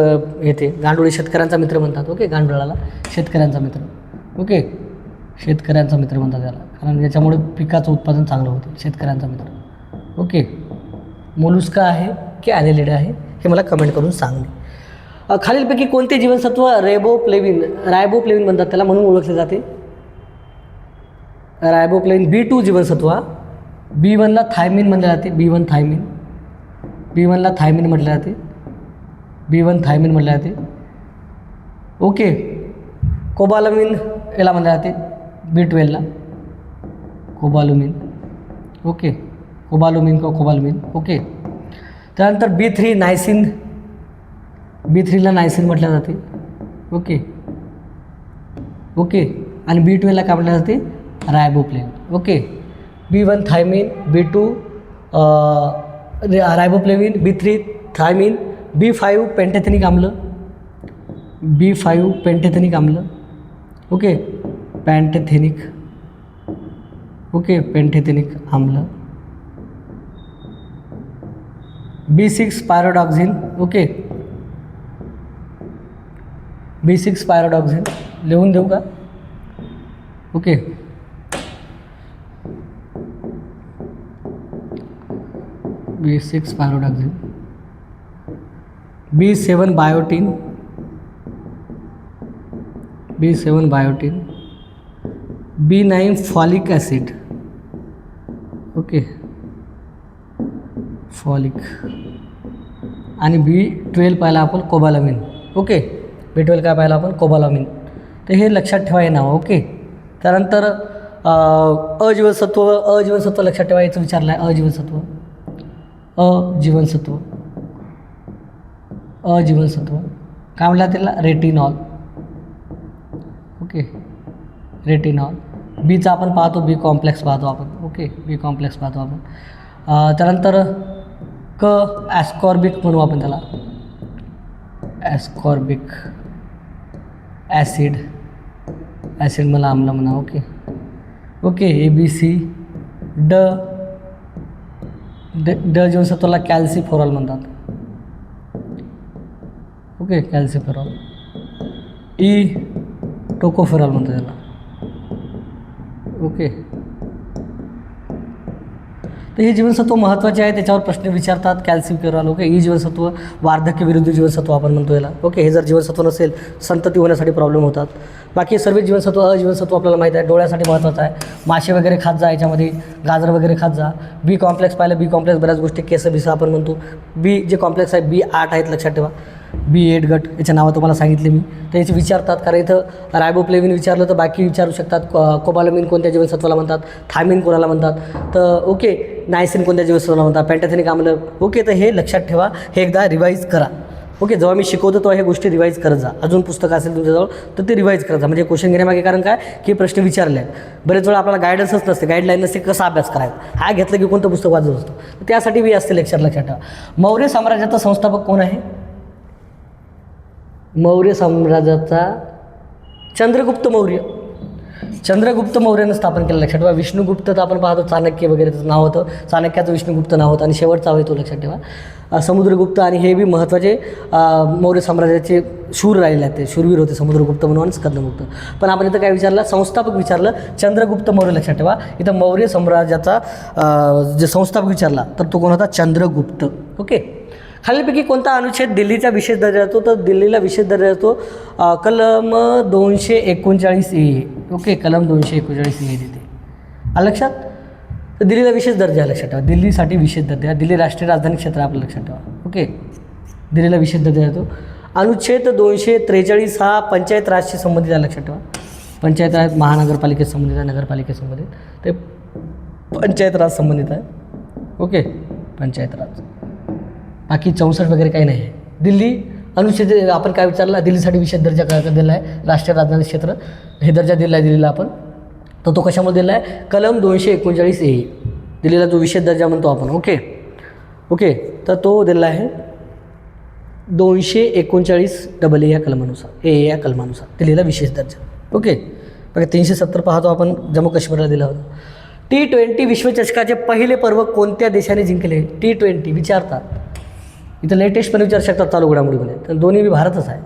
येते गांडूळ, शेतकऱ्यांचा मित्र म्हणतात. ओके, गांडुळाला शेतकऱ्यांचा मित्र. ओके, शेतकऱ्यांचा मित्र म्हणतात त्याला, कारण याच्यामुळे पिकाचं उत्पादन चांगलं होतं. शेतकऱ्यांचा मित्र. ओके, मोलुस्का आहे की ॲनेलिडा आहे हे मला कमेंट करून सांगणे. खालीलपैकी कोणते जीवनसत्व रायबोफ्लेविन म्हणतात त्याला, म्हणून ओळखले जाते. रायबोफ्लेविन B2 जीवनसत्व. B1ला थायमिन म्हटले जाते, B1 ला थायमिन म्हटले जाते, B1 थायमिन म्हटले जाते. ओके, कोबालमिन याला म्हटले जाते, B12ला कोबालुमिन. ओके, कोबालुमिन. ओके, त्यानंतर B3 नायसिन, B3ला नायसिन म्हटलं जाते. ओके, आणि B12ला काय म्हटलं जाते, riboflavin. Okay, B1 thiamine, B2 riboflavin, B3 thiamine, B5 pantothenic आम्ल, B5 पेंटॅथेनिक आम्ल, ओके पेंटॅथेनिक, ओके पेंटॅथेनिक आम्ल, B6 पायरोडॉक्झिन, ओके B6 पायरोडॉक्झिन लिहून देऊ का? Okay B6 पायरोडॉक्झिन, B7 biotin, B7 biotin, B9 folic acid, okay folic, आणि B12 पाहिला आपण कोबालामिन, ओके B12 काय पाहिलं आपण कोबालामिन. तर हे लक्षात ठेवा हे नाव, ओके. त्यानंतर अजीवनसत्व लक्षात ठेवा, याचं विचारलं आहे अजीवनसत्व, अजीवनसत्व काय म्हटलं त्याला? Retinol, okay retinol. बीचा आपण पाहतो बी कॉम्प्लेक्स पाहतो आपण, ओके बी कॉम्प्लेक्स पाहतो आपण. त्यानंतर ॲस्कॉर्बिक म्हणू आपण त्याला, ॲस्कॉर्बिक ॲसिड, ॲसिड मला आम्ल म्हणा, ओके ओके ABC. ड जीवनसत्वाला कॅल्सिफेरॉल म्हणतात, ओके कॅल्सिफेरॉल. ई टोकोफेरॉल म्हणतात त्याला, ओके. तर हे जीवनसत्व महत्त्वाचे आहे, त्याच्यावर प्रश्न विचारतात. कॅल्सिफेरॉल, ओके. ई जीवनसत्व वार्धक्य विरुद्ध जीवनसत्व आपण म्हणतो याला, ओके. हे जर जीवनसत्व नसेल संतती होण्यासाठी प्रॉब्लेम होतात. बाकी सर्व जीवनसत्व अजीवनसत्व आपल्याला माहीत आहे, डोळ्यासाठी महत्त्वाचं आहे. मासे वगैरे खात जा, याच्यामध्ये गाजर वगैरे खात जा. बी कॉम्प्लेक्स पाहिलं, बी कॉम्प्लेक्स बऱ्याच गोष्टी केस बिस आपण म्हणतो. बी जे कॉम्प्लेक्स आहे B8 आहेत लक्षात ठेवा, B8 गट याचे नावं तुम्हाला सांगितले मी. तर याचे विचारतात, कारण इथं रायबोफ्लेविन विचारलं तर बाकी विचारू शकतात. कोबालामिन कोणत्या जीवनसत्वाला म्हणतात, थायमिन कोणाला म्हणतात, तर ओके नायसिन कोणत्या जीवनसत्वाला म्हणतात, पेंटॅथेनिक आम्ल, ओके. तर हे लक्षात ठेवा, हे एकदा रिवाईज करा, ओके. जेव्हा मी शिकवतो तेव्हा हे गोष्टी रिवाईज करत जा. अजून पुस्तकं असेल तुमच्याजवळ तर ते रिवाईज करत जा, म्हणजे क्वेश्चन घेण्यामागे कारण काय की प्रश्न विचारले आहेत. बरेच वेळा आपल्याला गायडन्सच नसते, गाईडलाईन नसते, कसा अभ्यास करायचा, हा घेतलं की कोणतं पुस्तक वाचत असतो. तर त्यासाठी मी असते लेक्चर, लक्षात ठेवा. मौर्य साम्राज्याचा संस्थापक कोण आहे? मौर्य साम्राज्याचा चंद्रगुप्त मौर्य, चंद्रगुप्त मौर्यानं स्थापन केलं, लक्षात ठेवा. विष्णुगुप्त तर आपण पाहतो चाणक्य वगैरे त्याचं नाव होतं, चाणक्याचं विष्णुगुप्त नाव होतं, आणि शेवटचा आहे तो लक्षात ठेवा समुद्रगुप्त. आणि हे बी महत्त्वाचे मौर्य साम्राज्याचे शूर राहिले आहेत, ते शूरवीर होते समुद्रगुप्त म्हणून आणि स्कंदगुप्त. पण आपण इथं काय विचारलं? संस्थापक विचारलं, चंद्रगुप्त मौर्य, लक्षात ठेवा. इथं मौर्य साम्राज्याचा जे संस्थापक विचारला तर तो कोण होता? चंद्रगुप्त, ओके. खालीलपैकी कोणता अनुच्छेद दिल्लीचा विशेष दर्जा देतो? तर दिल्लीला विशेष दर्जा देतो कलम 239A, ओके कलम 239A देते. आलं लक्षात? तर दिल्लीला विशेष दर्जा आहे, लक्षात ठेवा. दिल्लीसाठी विशेष दर्जा, दिल्ली राष्ट्रीय राजधानी क्षेत्र आपलं लक्षात ठेवा, ओके. दिल्लीला विशेष दर्जा देतो. अनुच्छेद 243 हा पंचायत राजशी संबंधित आहे, लक्षात ठेवा. पंचायत राज महानगरपालिकेत संबंधित आहे, नगरपालिकेत संबंधित, ते पंचायत राज संबंधित आहे, ओके पंचायत राज. बाकी 64 वगैरे काही नाही आहे. दिल्ली अनुच्छेद आपण काय विचारला? दिल्लीसाठी विशेष दर्जा काय दिला आहे? राष्ट्रीय राजधानी क्षेत्र हे दर्जा दिला आहे दिल्लीला आपण. तर तो कशामुळे दिला आहे? कलम 239A, दिल्लीला जो विशेष दर्जा म्हणतो आपण, ओके ओके. तर तो दिला आहे 239AA या कलमानुसार, या कलमानुसार दिल्लीला विशेष दर्जा, ओके. बघा 370 पाहतो आपण जम्मू काश्मीरला दिला होता. T20 विश्वचषकाचे पहिले पर्व कोणत्या देशाने जिंकले? T20 विचारतात इथं, लेटेस्ट पण विचारू शकतात चालू घडामोडीमध्ये. तर दोन्ही बी भारतच आहे,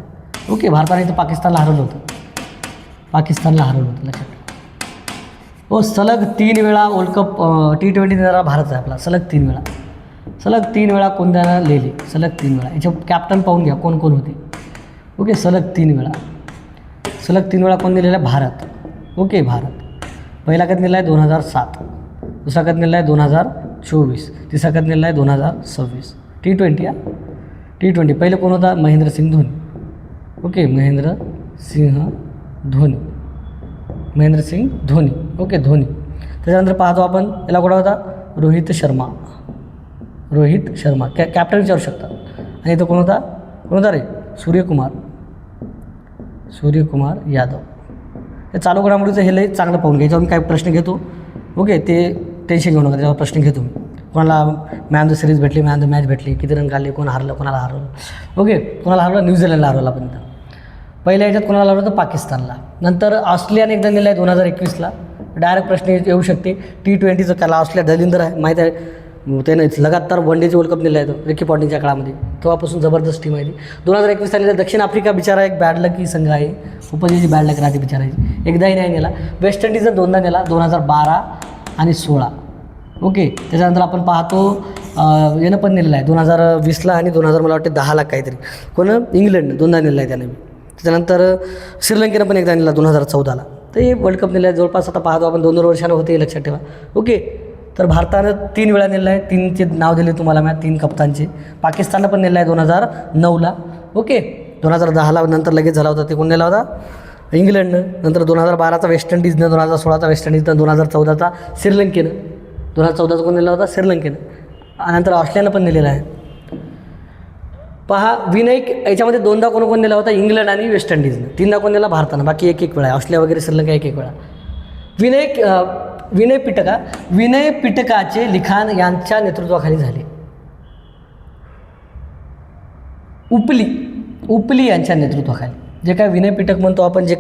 ओके. भारताने इथं पाकिस्तानला हरवलं होतं, लक्षात ठेवा. हो, सलग 3 वेळा वर्ल्ड कप T20 देणारा भारत आहे आपला, सलग 3 वेळा कोणत्या लिहिली? सलग 3 वेळा. याचे कॅप्टन पाहून घ्या कोण कोण होते, ओके. सलग 3 वेळा कोण दिलेला आहे? भारत, ओके भारत. पहिला कधी दिला आहे? 2007. दुसरा कधी दिला आहे? 2024. तिसरा कधी दिला आहे? 2026. T20 T20 पहिले कोण होता? Mahendra Singh Dhoni, okay Mahendra Singh Dhoni, okay Dhoni. त्याच्यानंतर पाहतो आपण याला कुठं होता? रोहित शर्मा, कॅप्टन विचारू शकतात. आणि इथं कोण होता रे? सूर्यकुमार यादव. हे चालू घडामोडीचं हे लई चांगलं पाहून घ्या, याच्यावर मी काय प्रश्न घेतो, ओके. ते टेन्शन घेऊ नका, त्याच्यावर प्रश्न घेतो मी. कोणाला मॅन ऑफ द सिरीज भेटली, मॅन ऑफ द मॅच भेटली, किती रन काढले, कोण हारलं, कोणाला हरवलं. ओके, कोणाला हरवलं, न्यूझीलंडला हरवलं आपण. पहिल्या ह्याच्यात कोणाला हरवलं तर पाकिस्तानला. नंतर ऑस्ट्रेलियाने एकदा दिलं आहे 2021ला. डायरेक्ट प्रश्न येऊ शकते, T20चं त्याला ऑस्ट्रेलिया दलिंदर आहे माहीत आहे, त्याने लगातार वन डेचे वर्ल्ड कप दिला आहे तो रिकी पॉन्टिंगच्या काळामध्ये, तेव्हापासून जबरदस्त टीम आहे ती. 2021 साली दक्षिण आफ्रिका बिचारा एक बॅड लकी संघ आहे, उपजेची बॅड लक राहते बिचारायची, एकदाही नाही नेला. वेस्ट इंडिजनं 2दा नेला, 2012 आणि 16. ओके, त्याच्यानंतर आपण पाहतो यानं पण नेलेलं आहे 2020ला आणि 2000 मला वाटते 10 काहीतरी. कोण, इंग्लंडनं 2दा नेलं आहे त्याने. त्याच्यानंतर श्रीलंकेनं पण एकदा नेला 2014ला. तर हे वर्ल्ड कप नेलं आहे जवळपास. आता पाहतो आपण 2 वर्षानं होते, हे लक्षात ठेवा. ओके, तर भारतानं 3 वेळा नेलं आहे, 3चे नाव दिले तुम्हाला मी, 3 कप्तानचे. पाकिस्ताननं पण नेलं आहे 2009ला. ओके, 2010ला नंतर लगेच झाला होता, ते कोण नेला होता, इंग्लंडनं. नंतर 2012चा वेस्ट इंडिजनं, 2016चा वेस्ट इंडिजनं, 2014चा श्रीलंकेनं, 2014चा कोण नेला होता, श्रीलंकेनं. नंतर ऑस्ट्रेलियानं पण नेलेलं आहे. पहा, विनय याच्यामध्ये 2दा कोण नेला होता, इंग्लंड आणि वेस्ट इंडिजनं. 3दा कोण नेला, भारतानं. बाकी एक वेळा, ऑस्ट्रेलिया वगैरे श्रीलंका एक वेळा. विनय पिटकाचे लिखाण यांच्या नेतृत्वाखाली झाले. उपली यांच्या नेतृत्वाखाली. जे काय विनय पिटक म्हणतो आपण, जे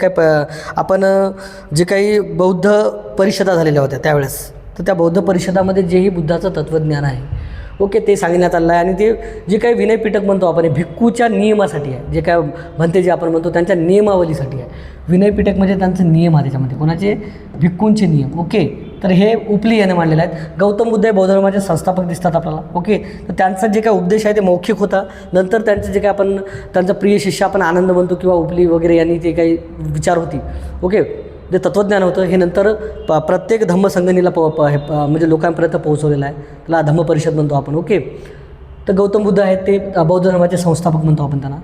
काही बौद्ध परिषदा झालेल्या होत्या त्यावेळेस, तर त्या बौद्ध परिषदामध्ये जेही बुद्धाचं तत्त्वज्ञान आहे, ओके, ते सांगण्यात आलं आहे. आणि ते जे काही विनय पिटक म्हणतो आपण, हे भिक्खूच्या नियमासाठी आहे. जे काय म्हणते जे आपण म्हणतो त्यांच्या नियमावलीसाठी आहे. विनय पिटक म्हणजे त्यांचं नियम आहे त्याच्यामध्ये, कोणाचे, भिक्खूंचे नियम. ओके, तर हे उपली याने मांडलेले आहेत. गौतम बुद्ध हे बौद्ध धर्माचे संस्थापक दिसतात आपल्याला. ओके, तर त्यांचा जे काय उपदेश आहे ते मौखिक होता. नंतर त्यांचं जे काय आपण त्यांचा प्रिय शिष्य आपण आनंद म्हणतो किंवा उपली वगैरे यांनी जे काही विचार होती, ओके, जे तत्त्वज्ञान होतं, हे नंतर प्रत्येक धम्मसंगणीला म्हणजे लोकांपर्यंत पोहोचवलेलं आहे. त्याला धम्म परिषद म्हणतो आपण. ओके, तर गौतम बुद्ध आहेत ते बौद्ध धर्माचे संस्थापक म्हणतो आपण त्यांना.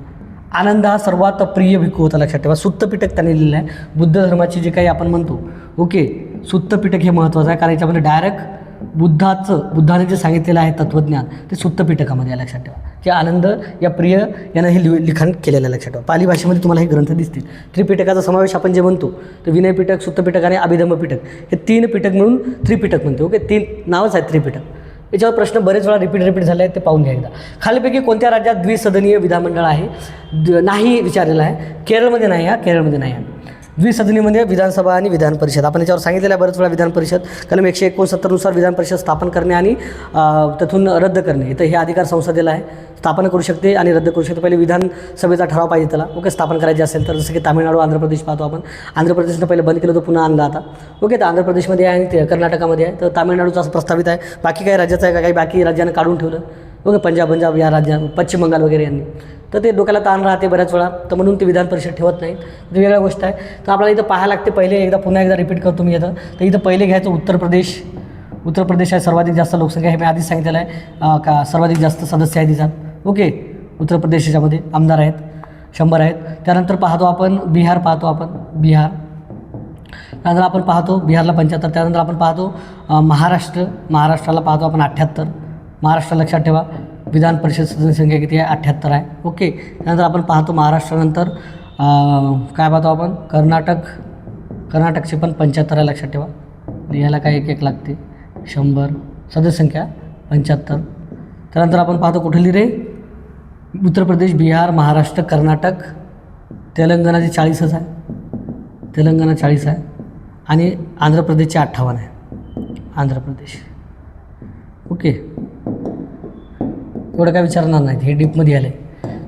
आनंद हा सर्वात प्रिय भिक्खू होता, लक्षात ठेवा. सुत्त पिटक त्यांनी लिहिलेलं आहे. बुद्ध धर्माची जे काही आपण म्हणतो, ओके, सुत्त पिटक हे महत्त्वाचं आहे, कारण याच्यामध्ये डायरेक्ट बुद्धाने जे सांगितलेलं आहे तत्त्वज्ञान ते सुत्त पिटकामध्ये आहे, लक्षात ठेवा. जे आनंद या प्रिय यानं हे लिखाण केलेलं आहे, लक्षात ठेवा. पाली भाषेमध्ये तुम्हाला हे ग्रंथ दिसतील. त्रिपिटकाचा समावेश आपण जे म्हणतो, तर विनय पिटक, सुत्त पिटक आणि अभिधम्म पिटक, हे 3 पिटक मिळून त्रिपिटक म्हणतो. ओके, 3 नावच आहेत त्रिपिटक. याच्यावर प्रश्न बरेच वेळा रिपीट झाले आहेत, ते पाहून घ्या एकदा. खालीपैकी कोणत्या राज्यात द्विसदनीय विधानमंडळ आहे, नाही विचारलेलं आहे. केरळमध्ये नाही, केरळमध्ये नाही आहे. द्विसदनीमध्ये विधानसभा आणि विधान परिषद. आपण याच्यावर सांगितलेलं आहे बरेच वेळा. विधान परिषद कलम 169 विधान परिषद स्थापन करणे आणि त्यातून रद्द करणे, इथं हे अधिकार संसदेला आहे. स्थापन करू शकते आणि रद्द करू शकते. पहिले विधानसभेचा ठराव पाहिजे त्याला. ओके, स्थापन करायचे असेल तर. जसं की तामिळनाडू, आंध्र प्रदेश पाहतो आपण. आंध्र प्रदेशनं पहिले बंद केलं होतं, पुन्हा आणलं आता. ओके, तर आंध्र प्रदेशमध्ये आहे आणि ते कर्नाटकामध्ये आहे. तर तामिळनाडूचा प्रस्तावित आहे. बाकी काही राज्याचं आहे का, काही बाकी राज्यानं काढून ठेवलं. ओके, पंजाब या राज्यात, पश्चिम बंगाल वगैरे यांनी, तर ते डोक्याला ताण राहते बऱ्याच वेळा, तर म्हणून ते विधान परिषद ठेवत नाही. तर वेगळ्या गोष्ट आहे. तर आपल्याला इथं पाहायला लागते. पहिले पुन्हा एकदा रिपीट करतो मी इथं. तर इथं पहिले घ्यायचं उत्तर प्रदेश आहे, सर्वाधिक जास्त लोकसंख्या आहे. मी आधीच सांगितलेलं आहे का सर्वाधिक जास्त सदस्य आहेत तिच्यात. ओके, उत्तर प्रदेश याच्यामध्ये आमदार आहेत 100 आहेत. त्यानंतर पाहतो आपण बिहार, त्यानंतर आपण पाहतो बिहारला 75. त्यानंतर आपण पाहतो महाराष्ट्राला पाहतो आपण 78. महाराष्ट्र लक्षात ठेवा, विधान परिषद सदस्य संख्या किती आहे, 78 आहे. ओके, त्यानंतर आपण पाहतो महाराष्ट्रानंतर काय पाहतो आपण, कर्नाटकची पण 75 आहे, लक्षात ठेवा. लिहायला काय 1 लागते. 100 सदस्य संख्या 75. त्यानंतर आपण पाहतो कुठली रे, उत्तर प्रदेश, बिहार, महाराष्ट्र, कर्नाटक, तेलंगणाची 40च आहे. तेलंगणा 40 आहे आणि आंध्र प्रदेशचे 58 आहे. आंध्र प्रदेश. ओके, एवढं काय विचारणार नाहीत, हे डीपमध्ये आले.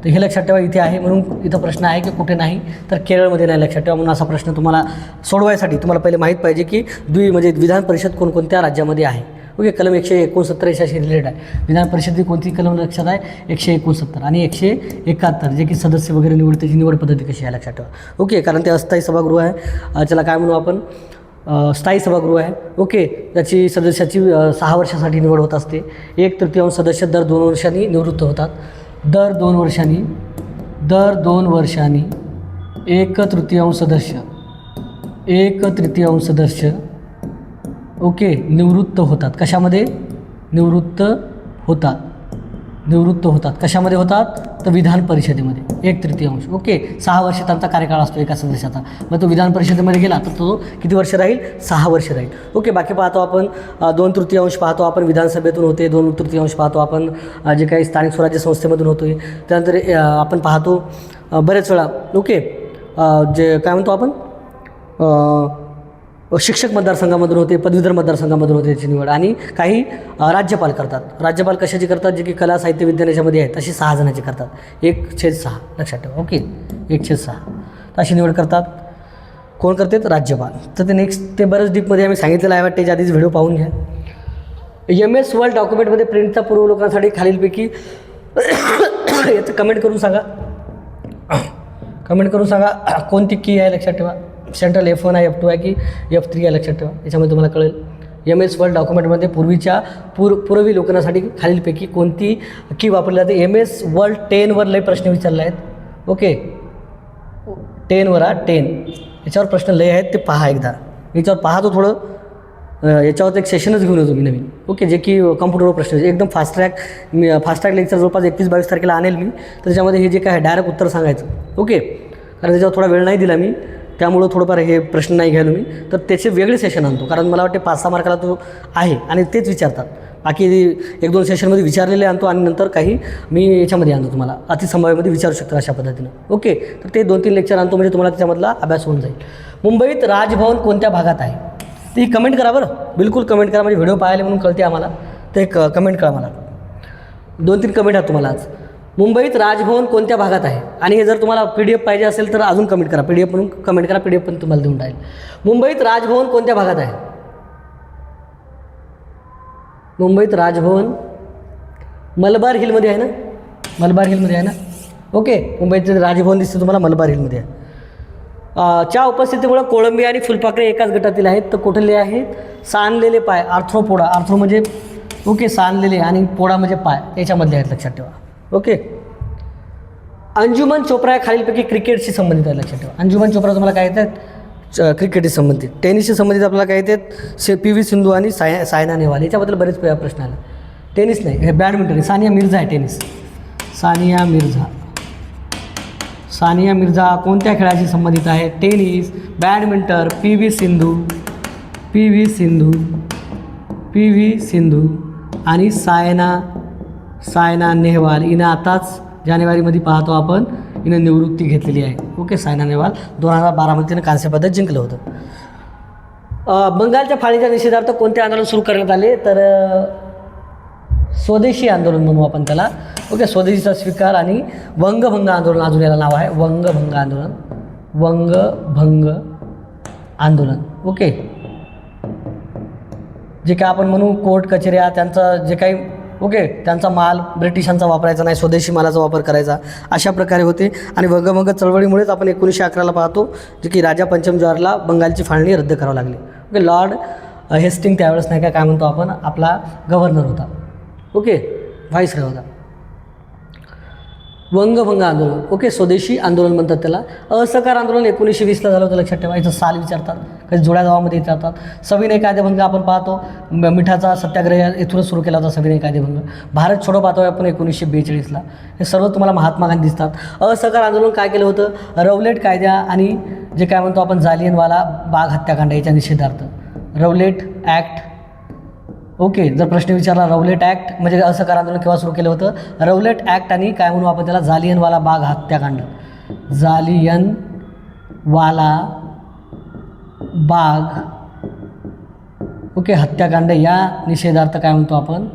तर हे लक्षात ठेवा इथे आहे. म्हणून इथं प्रश्न आहे की कुठे नाही, तर केरळमध्ये नाही, लक्षात ठेवा. म्हणून असा प्रश्न तुम्हाला सोडवायसाठी तुम्हाला पहिले माहीत पाहिजे की म्हणजे विधान परिषद कोणकोणत्या राज्यामध्ये आहे. ओके, कलम 169 याच्याशी रिलेटेड आहे. विधान परिषदेची कोणती कलम लक्षात आहे, 169 आणि 171, जे की सदस्य वगैरे त्याची निवड पद्धती कशी आहे, लक्षात ठेवा. ओके, कारण ते अस्थायी सभागृह आहे, त्याला काय म्हणू आपण, स्थायी सभागृह आहे. ओके, त्याची सदस्याची 6 वर्षासाठी निवड होत असते. 1/3 सदस्य दर 2 वर्षांनी निवृत्त होतात. दर 2 वर्षांनी 1/3 सदस्य ओके निवृत्त होतात. कशामध्ये निवृत्त होतात कशामध्ये होतात, तर विधान परिषदेमध्ये 1/3. ओके, 6 वर्ष त्यांचा कार्यकाळ असतो एका सदस्याचा. मग तो विधान परिषदेमध्ये गेला तर तो किती वर्ष राहील? 6 वर्ष राहील. ओके, बाकी पाहतो आपण 2/3 पाहतो आपण विधानसभेतून होते, 2/3 पाहतो आपण जे काही स्थानिक स्वराज्य संस्थेमधून होतो आहे. त्यानंतर आपण पाहतो बरेच वेळा ओके जे काय म्हणतो आपण शिक्षक मतदारसंघामधून होते, पदवीधर मतदारसंघामधून होते त्याची निवड. आणि काही राज्यपाल करतात. राज्यपाल कशाची करतात? जे की कला साहित्य विज्ञान याच्यामध्ये आहेत अशी 6 जणांची करतात. 1/6 लक्षात ठेवा. ओके, 1/6 अशी निवड करतात. कोण करतात? राज्यपाल. तर ते नेक्स्ट ते बरंच डीपमध्ये आम्ही सांगितलेलं आहे वाटते, आधीच व्हिडिओ पाहून घ्या. MS वर्ल्ड डॉक्युमेंटमध्ये प्रिंटचा पूर्वलोकांसाठी खालीलपैकी याचं कमेंट करून सांगा. कमेंट करून सांगा कोणती की आहे. लक्षात ठेवा, सेंट्रल F1 आहे, F2 आहे की F3 आहे. लक्षात ठेवा, याच्यामध्ये तुम्हाला कळेल. MS वर्ल्ड डॉक्युमेंटमध्ये पूर्वी लोकांसाठी खालीलपैकी कोणती की वापरली जाते? MS वर्ल्ड 10वर लय प्रश्न विचारले आहेत. ओके, 10वर 10 याच्यावर प्रश्न लय आहेत, ते पहा एकदा. याच्यावर पहा तो थोडं याच्यावर एक सेशनच घेऊन येतो मी नवीन. ओके, जे की कम्प्युटरवर प्रश्न एकदम फास्ट ट्रॅक लेक्चर जवळपास 21-22 तारखेला आणेल मी. तर त्याच्यामध्ये हे जे काय डायरेक्ट उत्तर सांगायचं. ओके, कारण त्याच्यावर थोडा वेळ नाही दिला मी, त्यामुळं थोडंफार हे प्रश्न नाही घ्यायलो मी. तर त्याचे वेगळे सेशन आणतो, कारण मला वाटते 5-6 मार्काला तो आहे आणि तेच विचारतात. बाकी 1-2 सेशनमध्ये विचारलेले आणतो आणि नंतर काही मी याच्यामध्ये आणतो, तुम्हाला अतिसंभाव्यमध्ये विचारू शकतो अशा पद्धतीनं. ओके, तर ते 2-3 लेक्चर आणतो म्हणजे तुम्हाला त्याच्यामधला अभ्यास होऊन जाईल. मुंबईत राजभवन कोणत्या भागात आहे? ती कमेंट करा बरं, बिलकुल कमेंट करा, म्हणजे व्हिडिओ पाहायला म्हणून कळते आम्हाला. ते कमेंट करा मला. 2-3 कमेंट आहेत तुम्हाला आज. मुंबईत राजभवन कोणत्या भागात आहे? आणि हे जर तुम्हाला PDF पाहिजे असेल तर अजून कमेंट करा, PDF म्हणून कमेंट करा, PDF पण तुम्हाला देऊन टाकेल. मुंबईत राजभवन कोणत्या भागात आहे? मुंबईत राजभवन मलबार हिलमध्ये आहे ना? मलबार हिलमध्ये आहे ना? ओके, मुंबईचं राजभवन दिसतं तुम्हाला मलबार हिलमध्ये आहे. च्या उपस्थितीमुळे कोळंबी आणि फुलपाखरे एकाच गटातील आहेत, तर कुठले आहेत? सांधलेले पाय, आर्थ्रोपोडा. आर्थ्रो म्हणजे ओके सांधलेले आणि पोडा म्हणजे पाय, याच्यामधले आहेत, लक्षात ठेवा. ओके, अंजुमन चोप्रा या खालीलपैकी क्रिकेटशी संबंधित आहे. लक्षात ठेवा, अंजुमन चोप्रा तुम्हाला काय येतात? क्रिकेटशी संबंधित. टेनिसशी संबंधित आपल्याला काय येतात? PV सिंधू आणि सायना नेहवाल. याच्याबद्दल बरेच प्रश्न आले. टेनिस नाही, हे बॅडमिंटन. सानिया मिर्झा आहे टेनिस. सानिया मिर्झा कोणत्या खेळाशी संबंधित आहे? टेनिस, बॅडमिंटन, PV सिंधू आणि सायना नेहवाल. हिनं आताच जानेवारीमध्ये पाहतो आपण हिनं निवृत्ती घेतलेली आहे. ओके, सायना नेहवाल 2012मध्ये तिनं कांस्य पदक जिंकलं होतं. बंगालच्या फाळीच्या निषेधार्थ कोणते आंदोलन सुरू करण्यात आले? तर स्वदेशी आंदोलन म्हणू आपण त्याला. ओके, स्वदेशीचा स्वीकार आणि वंगभंग आंदोलन, अजून याला नाव आहे वंगभंग आंदोलन. ओके, जे काय आपण म्हणू कोर्ट कचेऱ्या, त्यांचं जे काही ओके त्यांचा माल ब्रिटिशांचा वापरायचा नाही, स्वदेशी मालाचा वापर करायचा, अशा प्रकारे होते. आणि वंगभंग चळवळीमुळेच आपण 1911ला पाहतो जे की राजा पंचम जवाहरला बंगालची फाळणी रद्द करावी लागली. ओके, लॉर्ड हेस्टिंग त्यावेळेस नाही काय म्हणतो आपण, आपला गव्हर्नर होता. ओके, व्हाईसरॉय होता. वंगभंग आंदोलन ओके स्वदेशी आंदोलन म्हणतात त्याला. असहकार आंदोलन 1920ला झालं होतं, लक्षात ठेवायचं. साल विचारतात, कधी जोड्या गावामध्ये विचारतात. सविनय कायदेभंग आपण पाहतो, मिठाचा सत्याग्रह इथूनच सुरू केला होता सविनय कायदेभंग. भारत छोडो पाहतो आपण 1942ला. हे सर्व तुम्हाला महात्मा गांधी दिसतात. असहकार आंदोलन काय केलं होतं? रौलेट कायद्या आणि जे काय म्हणतो आपण जालियनवाला बाग हत्याकांड याच्या निषेधार्थ रौलेट ॲक्ट. ओके, जर प्रश्न विचारला रौलेट ॲक्ट म्हणजे असहकार आंदोलन केव्हा सुरू केलं होतं? रौलेट ॲक्ट आणि काय म्हणू आपण त्याला जालियनवाला बाग हत्याकांड. जालियनवाला बाग ओके हत्याकांड या निषेधार्थ काय म्हणतो आपण,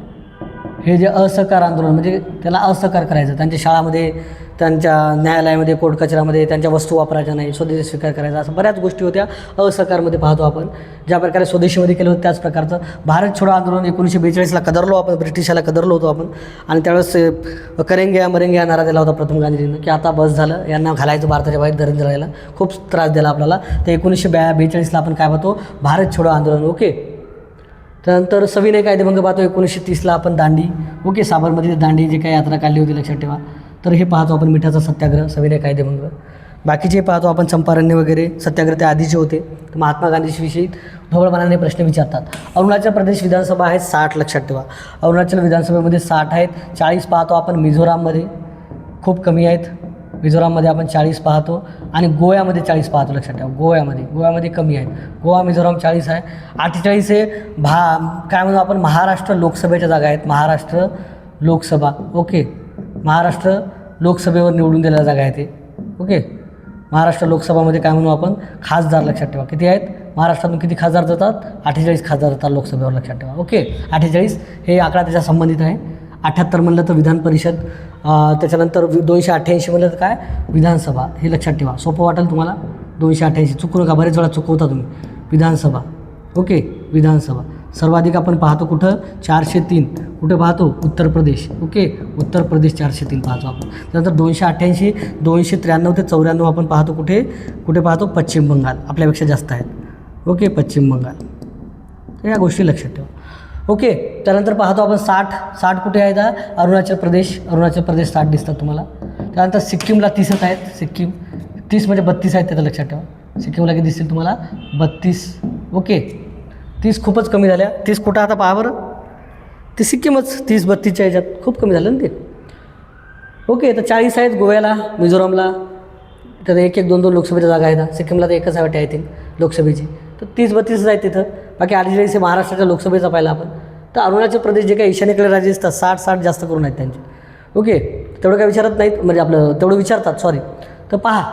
हे जे असहकार आंदोलन म्हणजे त्याला असहकार करायचं. त्यांच्या शाळामध्ये, त्यांच्या न्यायालयामध्ये, कोर्ट कचऱ्यामध्ये त्यांच्या वस्तू वापरायच्या नाही, स्वदेशी स्वीकार करायचा, असं बऱ्याच गोष्टी होत्या असहकारमध्ये पाहतो आपण. ज्या प्रकारे स्वदेशीमध्ये केलं होतं त्याच प्रकारचं भारत छोडो आंदोलन 1942ला कदरलो आपण, ब्रिटिशाला कदरलो होतो आपण. आणि त्यावेळेस करेंगे मरेंगे हा नारा दिला होता प्रथम गांधीजींनी, की आता बस झालं, यांना घालायचं भारताच्या बाहेर, दरिद्र राहायला खूप त्रास दिला आपल्याला. तर 1942ला आपण काय पाहतो, भारत छोडो आंदोलन. ओके, त्यानंतर सविनय कायदेभंग पाहतो 1930ला आपण. दांडी ओके, साबरमती दांडी जे काही यात्रा काढली होती लक्षात ठेवा. तर हे पाहतो आपण मिठाचा सत्याग्रह, सविनय कायदेभंग. बाकीचे पाहतो आपण चंपारण्य वगैरे सत्याग्रह ते आधीचे होते. महात्मा गांधीविषयी ढोबळमानाने प्रश्न विचारतात. अरुणाचल प्रदेश विधानसभा आहेत 60, लक्षात ठेवा. अरुणाचल विधानसभेमध्ये 60 आहेत. 40 पाहतो आपण मिझोराममध्ये, खूप कमी आहेत. मिझोराममध्ये आपण 40 पाहतो आणि गोव्यामध्ये 40 पाहतो. लक्षात ठेवा, गोव्यामध्ये कमी आहे. गोवा मिझोराम 40 आहे. 48 हे काय म्हणतो आपण महाराष्ट्र लोकसभेच्या जागा आहेत. महाराष्ट्र लोकसभा. ओके, महाराष्ट्र लोकसभेवर निवडून दिलेल्या जागा आहेत ते. ओके, महाराष्ट्र लोकसभामध्ये काय म्हणू आपण खासदार. लक्षात ठेवा किती आहेत महाराष्ट्रातून, किती खासदार जातात, 48 खासदार जातात लोकसभेवर. लक्षात ठेवा. ओके, 48 हे आकडा त्याच्या संबंधित आहे. 78 म्हणलं तर विधान परिषद, त्याच्यानंतर 288 म्हणलं तर काय विधानसभा. हे लक्षात ठेवा, सोपं वाटेल तुम्हाला. 288 चुकू नका, बरेच वेळा चुकवता तुम्ही. विधानसभा. ओके, विधानसभा सर्वाधिक आपण पाहतो कुठं 403. कुठे पाहतो उत्तर प्रदेश. ओके, उत्तर प्रदेश 403 पाहतो आपण. त्यानंतर 288, 293 ते 94 आपण पाहतो कुठे पाहतो पश्चिम बंगाल. आपल्यापेक्षा जास्त आहेत. ओके, पश्चिम बंगाल. तर या गोष्टी लक्षात ठेवा. ओके, त्यानंतर पाहतो आपण 60 कुठे आहेत अरुणाचल प्रदेश. 60 दिसतात तुम्हाला. त्यानंतर सिक्कीमला 30 आहेत. सिक्कीम 30 म्हणजे 32 आहेत त्याचं लक्षात ठेवा. सिक्कीमला किती दिसतील तुम्हाला 32. ओके, 30 खूपच कमी झाल्या. 30 कुठं आता पहा बरं, ती सिक्कीमच 30-32च्या ह्याच्यात खूप कमी झालं ना ते. ओके, तर 40 आहेत गोव्याला, मिझोरामला. तर 1-1, 2-2 लोकसभेच्या जागा आहेत. सिक्कीमला तर एकच आहे वाटते आय थिंक लोकसभेची. तर 30-32 आहेत तिथं. बाकी 48 हे महाराष्ट्राच्या लोकसभेचा पाहिला आपण. तर अरुणाचल प्रदेश जे काही ईशान्येकडे राज्य असतात 60 जास्त करून आहेत त्यांचे. ओके, तेवढं काय विचारत नाहीत, म्हणजे आपलं तेवढं विचारतात सॉरी. तर पहा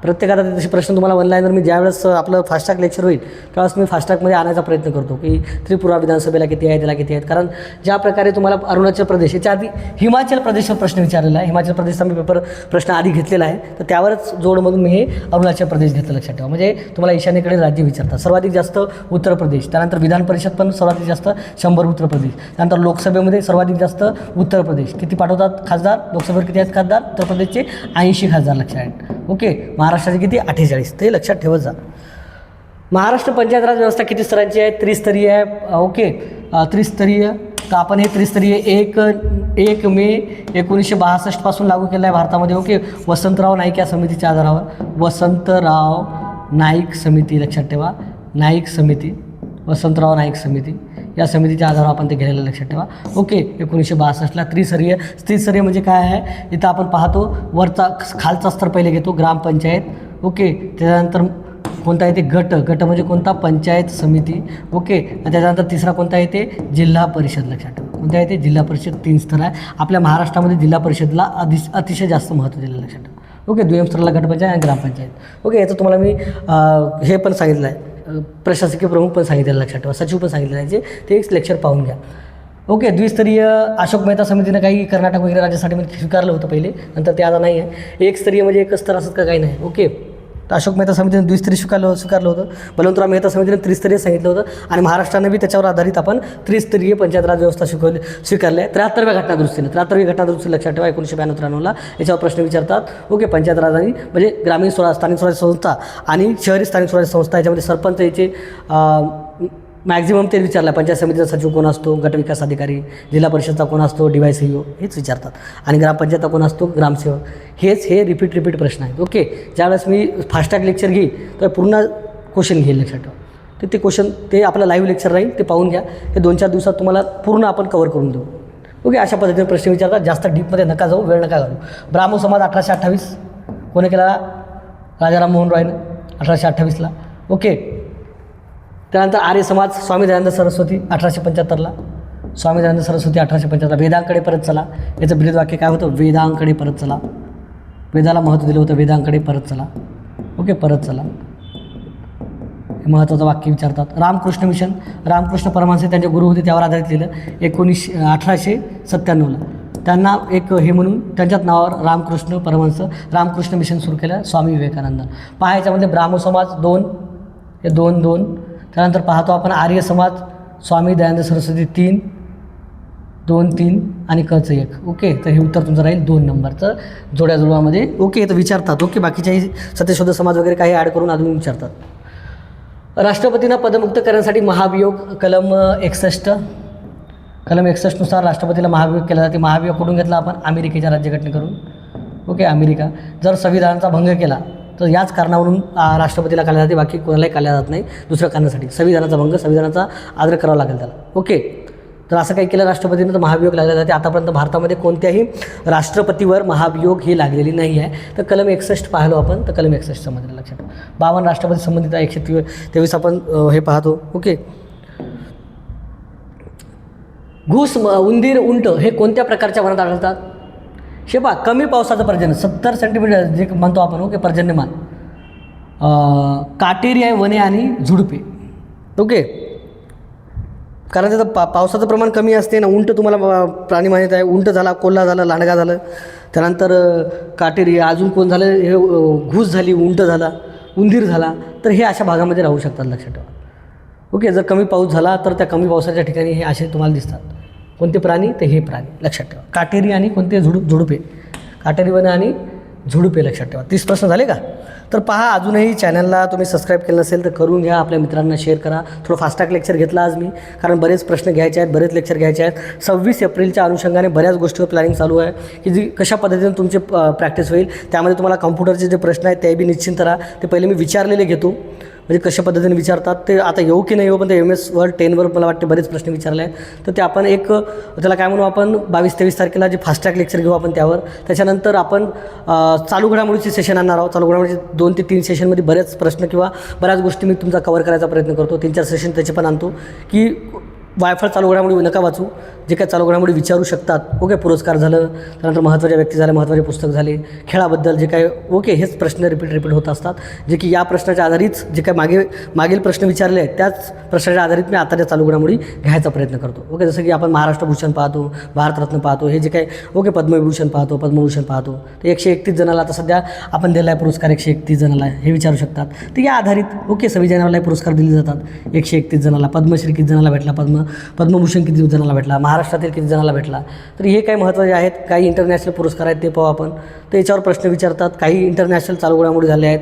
प्रत्येकाला तसे प्रश्न तुम्हाला ऑनलाईनवर मी ज्यावेळेस आपलं फास्टॅग लेक्चर होईल त्यावेळेस मी फास्टॅगमध्ये आणायचा प्रयत्न करतो की त्रिपुरा विधानसभेला किती आहे, त्याला किती आहेत. कारण ज्या प्रकारे तुम्हाला अरुणाचल प्रदेश याच्या आधी हिमाचल प्रदेशचा प्रश्न विचारलेला आहे. हिमाचल प्रदेशचा मी प्रश्न आधी घेतलेला आहे. तर त्यावरच जोडमधून मी हे अरुणाचल प्रदेश घेतलं. लक्षात ठेवा, म्हणजे तुम्हाला ईशान्येकडे राज्य विचारतात. सर्वाधिक जास्त उत्तर प्रदेश. त्यानंतर विधान परिषद पण सर्वाधिक जास्त 100 उत्तर प्रदेश. त्यानंतर लोकसभेमध्ये सर्वाधिक जास्त उत्तर प्रदेश. किती पाठवतात खासदार लोकसभेवर, किती आहेत खासदार उत्तर प्रदेशचे 80 खासदार. लक्षात आहेत. ओके, महाराष्ट्राचे किती 48. ते लक्षात ठेवत जा. महाराष्ट्र पंचायत राज व्यवस्था किती स्तरांची आहे, त्रिस्तरीय आहे. ओके, त्रिस्तरीय. तर आपण हे त्रिस्तरीय 1 मे 1962 पासून लागू केलं आहे भारतामध्ये. ओके, वसंतराव नाईक या समितीच्या आधारावर. वसंतराव नाईक समिती. लक्षात ठेवा, नाईक समिती, वसंतराव नाईक समिती या समितीच्या आधारावर आपण ते गेलेलं. लक्षात ठेवा. ओके, 1962ला त्रिस्तरीय म्हणजे काय आहे, इथं आपण पाहतो वरचा खालचा स्तर पहिले घेतो ग्रामपंचायत. ओके, त्याच्यानंतर कोणता येते गट म्हणजे कोणता पंचायत समिती. ओके, आणि त्याच्यानंतर तिसरा कोणता येते जिल्हा परिषद. लक्षात ठेवा, कोणता येते जिल्हा परिषद. 3 स्तर आहे आपल्या महाराष्ट्रामध्ये. जिल्हा परिषदला अतिशय जास्त महत्त्व दिलं. लक्षात ठेवा. ओके, 2 स्तराला गटपंचायत आणि ग्रामपंचायत. ओके, याचं तुम्हाला मी हे पण सांगितलं आहे, प्रशासकीय प्रमुख पण सांगितलेलं. लक्षात ठेवा, सचिव पण सांगितलं आहे. ते एक लेक्चर पाहून घ्या. ओके, द्विस्तरीय अशोक मेहता समितीनं काही कर्नाटक वगैरे राज्यासाठी स्वीकारलं होतं पहिले, नंतर ते आता नाही आहे. एकस्तरीय म्हणजे एकच स्तर असत का काही नाही. ओके, तर अशोक मेहता समितीने द्विस्तरीय स्वीकारलं होतं. बलवंतराव मेहता समितीने त्रिस्तरीय सांगितलं होतं. आणि महाराष्ट्रानं बी त्याच्यावर आधारित आपण त्रिस्तरीय पंचायत राज व्यवस्था स्वीकारली आहे. 73व्या घटनादुरुस्ती लक्षात ठेवा. 1992-93ला याच्यावर प्रश्न विचारतात. ओके, पंचायत राज आणि म्हणजे ग्रामीण स्थानिक स्वराज्य संस्था आणि शहरी स्थानिक स्वराज्य संस्था याच्यामध्ये सरपंच याचे मॅक्झिमम ते विचारलं. पंचायत समितीचा सचिव कोण असतो, गटविकास अधिकारी, जिल्हा परिषदचा कोण असतो, DYCO हेच विचारतात. आणि ग्रामपंचायतचा कोण असतो, ग्रामसेवक. हे रिपीट प्रश्न आहेत. ओके, ज्यावेळेस मी फास्टॅग लेक्चर घेईल तर पूर्ण क्वेश्चन घेईल. लक्षात ठेवा, ते क्वेश्चन ते आपलं लाईव्ह लेक्चर राहील, ते पाहून घ्या. हे 2-4 दिवसात तुम्हाला पूर्ण आपण कव्हर करून देऊ. ओके, अशा पद्धतीने प्रश्न विचारतात. जास्त डीपमध्ये नका जाऊ, वेळ नका घालू. ब्राह्मो समाज 1828 कोणी केला, राजाराम मोहन रॉयनं 1828ला. ओके, त्यानंतर आर्य समाज स्वामी दयानंद सरस्वती 1875ला. स्वामी दयानंद सरस्वती 1875. वेदांकडे परत चला, याचं ब्रीद वाक्य काय होतं, वेदांकडे परत चला. वेदाला महत्त्व दिलं होतं, वेदांकडे परत चला. ओके, परत चला हे महत्त्वाचं वाक्य विचारतात. रामकृष्ण मिशन, रामकृष्ण परमहंस त्यांचे गुरु होते, त्यावर आधारित लिहिलं. 1897ला त्यांना एक हे म्हणून त्यांच्याच नावावर रामकृष्ण परमहंस रामकृष्ण मिशन सुरू केलं स्वामी विवेकानंद. पहा याच्यामध्ये ब्राह्मो समाज 2 हे 2. त्यानंतर पाहतो आपण आर्य समाज स्वामी दयानंद सरस्वती 3 2-3 आणि कचं 1. ओके, तर हे उत्तर तुमचं राहील 2 नंबरचं जोड्याजुळवामध्ये. ओके, तर विचारतात. ओके, बाकीच्याही सत्यशोध समाज वगैरे काही ॲड करून अजून विचारतात. राष्ट्रपतींना पदमुक्त करण्यासाठी महाभियोग कलम 61 नुसार राष्ट्रपतीला महाभियोग केला जाते. महाभियोग कुठून घेतला आपण, अमेरिकेच्या राज्यघटनेकडून. Okay, America. जर संविधानाचा भंग केला तर याच कारणावरून राष्ट्रपतीला काढल्या जाते, बाकी कोणालाही काढल्या जात नाही दुसऱ्या कारणासाठी. संविधानाचा भंग, संविधानाचा आदर करावा लागेल त्याला. ओके, तर असं काही केलं राष्ट्रपतीनं तर महाभियोग लागला जाते. आतापर्यंत भारतामध्ये कोणत्याही राष्ट्रपतीवर महाभियोग ही लागलेली नाही आहे. तर कलम 61 पाहिलो आपण, तर कलम 61 समजलं लक्षात. 52 राष्ट्रपती संबंधित आहे, 123 आपण हे पाहतो. ओके. घूस, उंदीर, उंट हे कोणत्या प्रकारच्या वनात आढळतात? हे पहा, कमी पावसाचं पर्जन्य 70 सेंटीमीटर जे म्हणतो आपण, ओके, पर्जन्यमान. काटेरी आहे वने आणि झुडपे. ओके, कारण त्याचं पावसाचं प्रमाण कमी असते ना. उंट तुम्हाला प्राणी माहीत आहे, उंट झाला, कोल्हा झाला, लांडगा झालं, त्यानंतर काटेरी, अजून कोण झालं, हे घूस झाली, उंट झाला, उंदीर झाला, तर हे अशा भागामध्ये राहू शकतात, लक्षात ठेवा. ओके, जर कमी पाऊस झाला तर त्या कमी पावसाच्या ठिकाणी हे असे तुम्हाला दिसतात. कोणते प्राणी? ते हे प्राणी, लक्षात ठेवा. काटेरी आणि कोणते? झुडपे. काटेरी वने आणि झुडपे, लक्षात ठेवा. 30 प्रश्न झाले का? तर पहा, अजूनही चॅनलला तुम्ही सबस्क्राईब केलं नसेल तर करून घ्या, आपल्या मित्रांना शेअर करा. थोडं फास्टॅग लेक्चर घेतला आज मी, कारण बरेच प्रश्न घ्यायचे आहेत, बरेच लेक्चर घ्यायचे आहेत. 26 एप्रिलच्या अनुषंगाने बऱ्याच गोष्टीवर प्लॅनिंग चालू आहे की जी कशा पद्धतीने तुमची प्रॅक्टिस होईल. त्यामध्ये तुम्हाला कॉम्प्युटरचे जे प्रश्न आहेत ते बी निश्चिंत राहा. ते पहिले मी विचारलेले घेतो, म्हणजे कशा पद्धतीने विचारतात ते आता येऊ की नाही येऊ, पण ते MS Word 10वर मला वाटते बरेच प्रश्न विचारले आहेत. तर ते आपण एक त्याला काय म्हणू आपण 22-23 तारखेला जे फास्टॅग लेक्चर घेऊ आपण त्यावर. त्याच्यानंतर आपण चालू घडामोडीचे सेशन आणणार आहोत. चालू घडामोडीचे 2 ते 3 सेशनमध्ये बरेच प्रश्न किंवा बऱ्याच गोष्टी मी तुमचा कव्हर करायचा प्रयत्न करतो. 3-4 सेशन त्याचे पण आणतो की वायफळ चालू घडामोडी नका वाचू, जे काही चालू घडामोडी विचारू शकतात. ओके, पुरस्कार झालं, त्यानंतर महत्त्वाच्या व्यक्ती झाले, महत्त्वाचे पुस्तक झाले, खेळाबद्दल जे काही, ओके, हेच प्रश्न रिपीट होत असतात. जे की या प्रश्नाच्या आधारित जे काही मागील प्रश्न विचारले आहेत त्याच प्रश्नाच्या आधारित मी आताच्या चालू घडामोडी घ्यायचा प्रयत्न करतो. ओके, जसं की आपण महाराष्ट्र भूषण पाहतो, भारतरत्न पाहतो, हे जे काही, ओके, पद्मविभूषण पाहतो, पद्मभूषण पाहतो. तर 131 जणाला आता सध्या आपण दिला आहे पुरस्कार, 131 जणाला हे विचारू शकतात. तर या आधारित, ओके, 26 जानेवारीला पुरस्कार दिले जातात 131 जणाला. पद्मश्री किती जणाला भेटला, पद्मभूषण किती जणाला भेटला, महाराष्ट्रातील किती जणाला भेटला. तर हे काही महत्त्वाचे आहेत. काही इंटरनॅशनल पुरस्कार आहेत ते पाहू आपण. तर याच्यावर प्रश्न विचारतात. काही इंटरनॅशनल चालू घडामोडी झाले आहेत,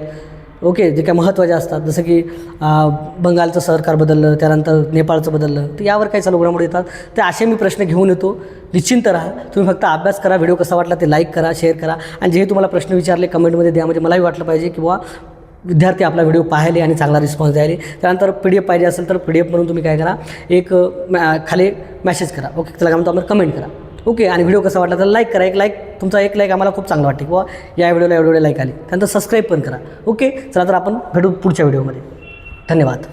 ओके, जे काही महत्त्वाचे असतात, जसं की बंगालचं सरकार बदललं, त्यानंतर नेपाळचं बदललं, तर यावर काही चालू घडामोडी येतात. ते असे मी प्रश्न घेऊन येतो. निश्चिंत राहा, तुम्ही फक्त अभ्यास करा. व्हिडिओ कसा वाटला ते लाईक करा, शेअर करा, आणि जे तुम्हाला प्रश्न विचारले कमेंटमध्ये द्या, म्हणजे मलाही वाटलं पाहिजे की बुवा विद्यार्थी आपला व्हिडिओ पाहिले आणि चांगला रिस्पॉन्स द्यायला. त्यानंतर PDF पाहिजे असेल तर PDF म्हणून तुम्ही काय करा, एक खाली मॅसेज करा, ओके, त्याला काय म्हणतो आपण, कमेंट करा. ओके, आणि व्हिडिओ कसा वाटला तर लाईक करा. तुमचा एक लाईक आम्हाला खूप चांगलं वाटते किंवा या व्हिडिओला एवढे लाईक आली. त्यानंतर सबस्क्राईब पण करा. ओके, चला तर आपण भेटू पुढच्या व्हिडिओमध्ये. धन्यवाद.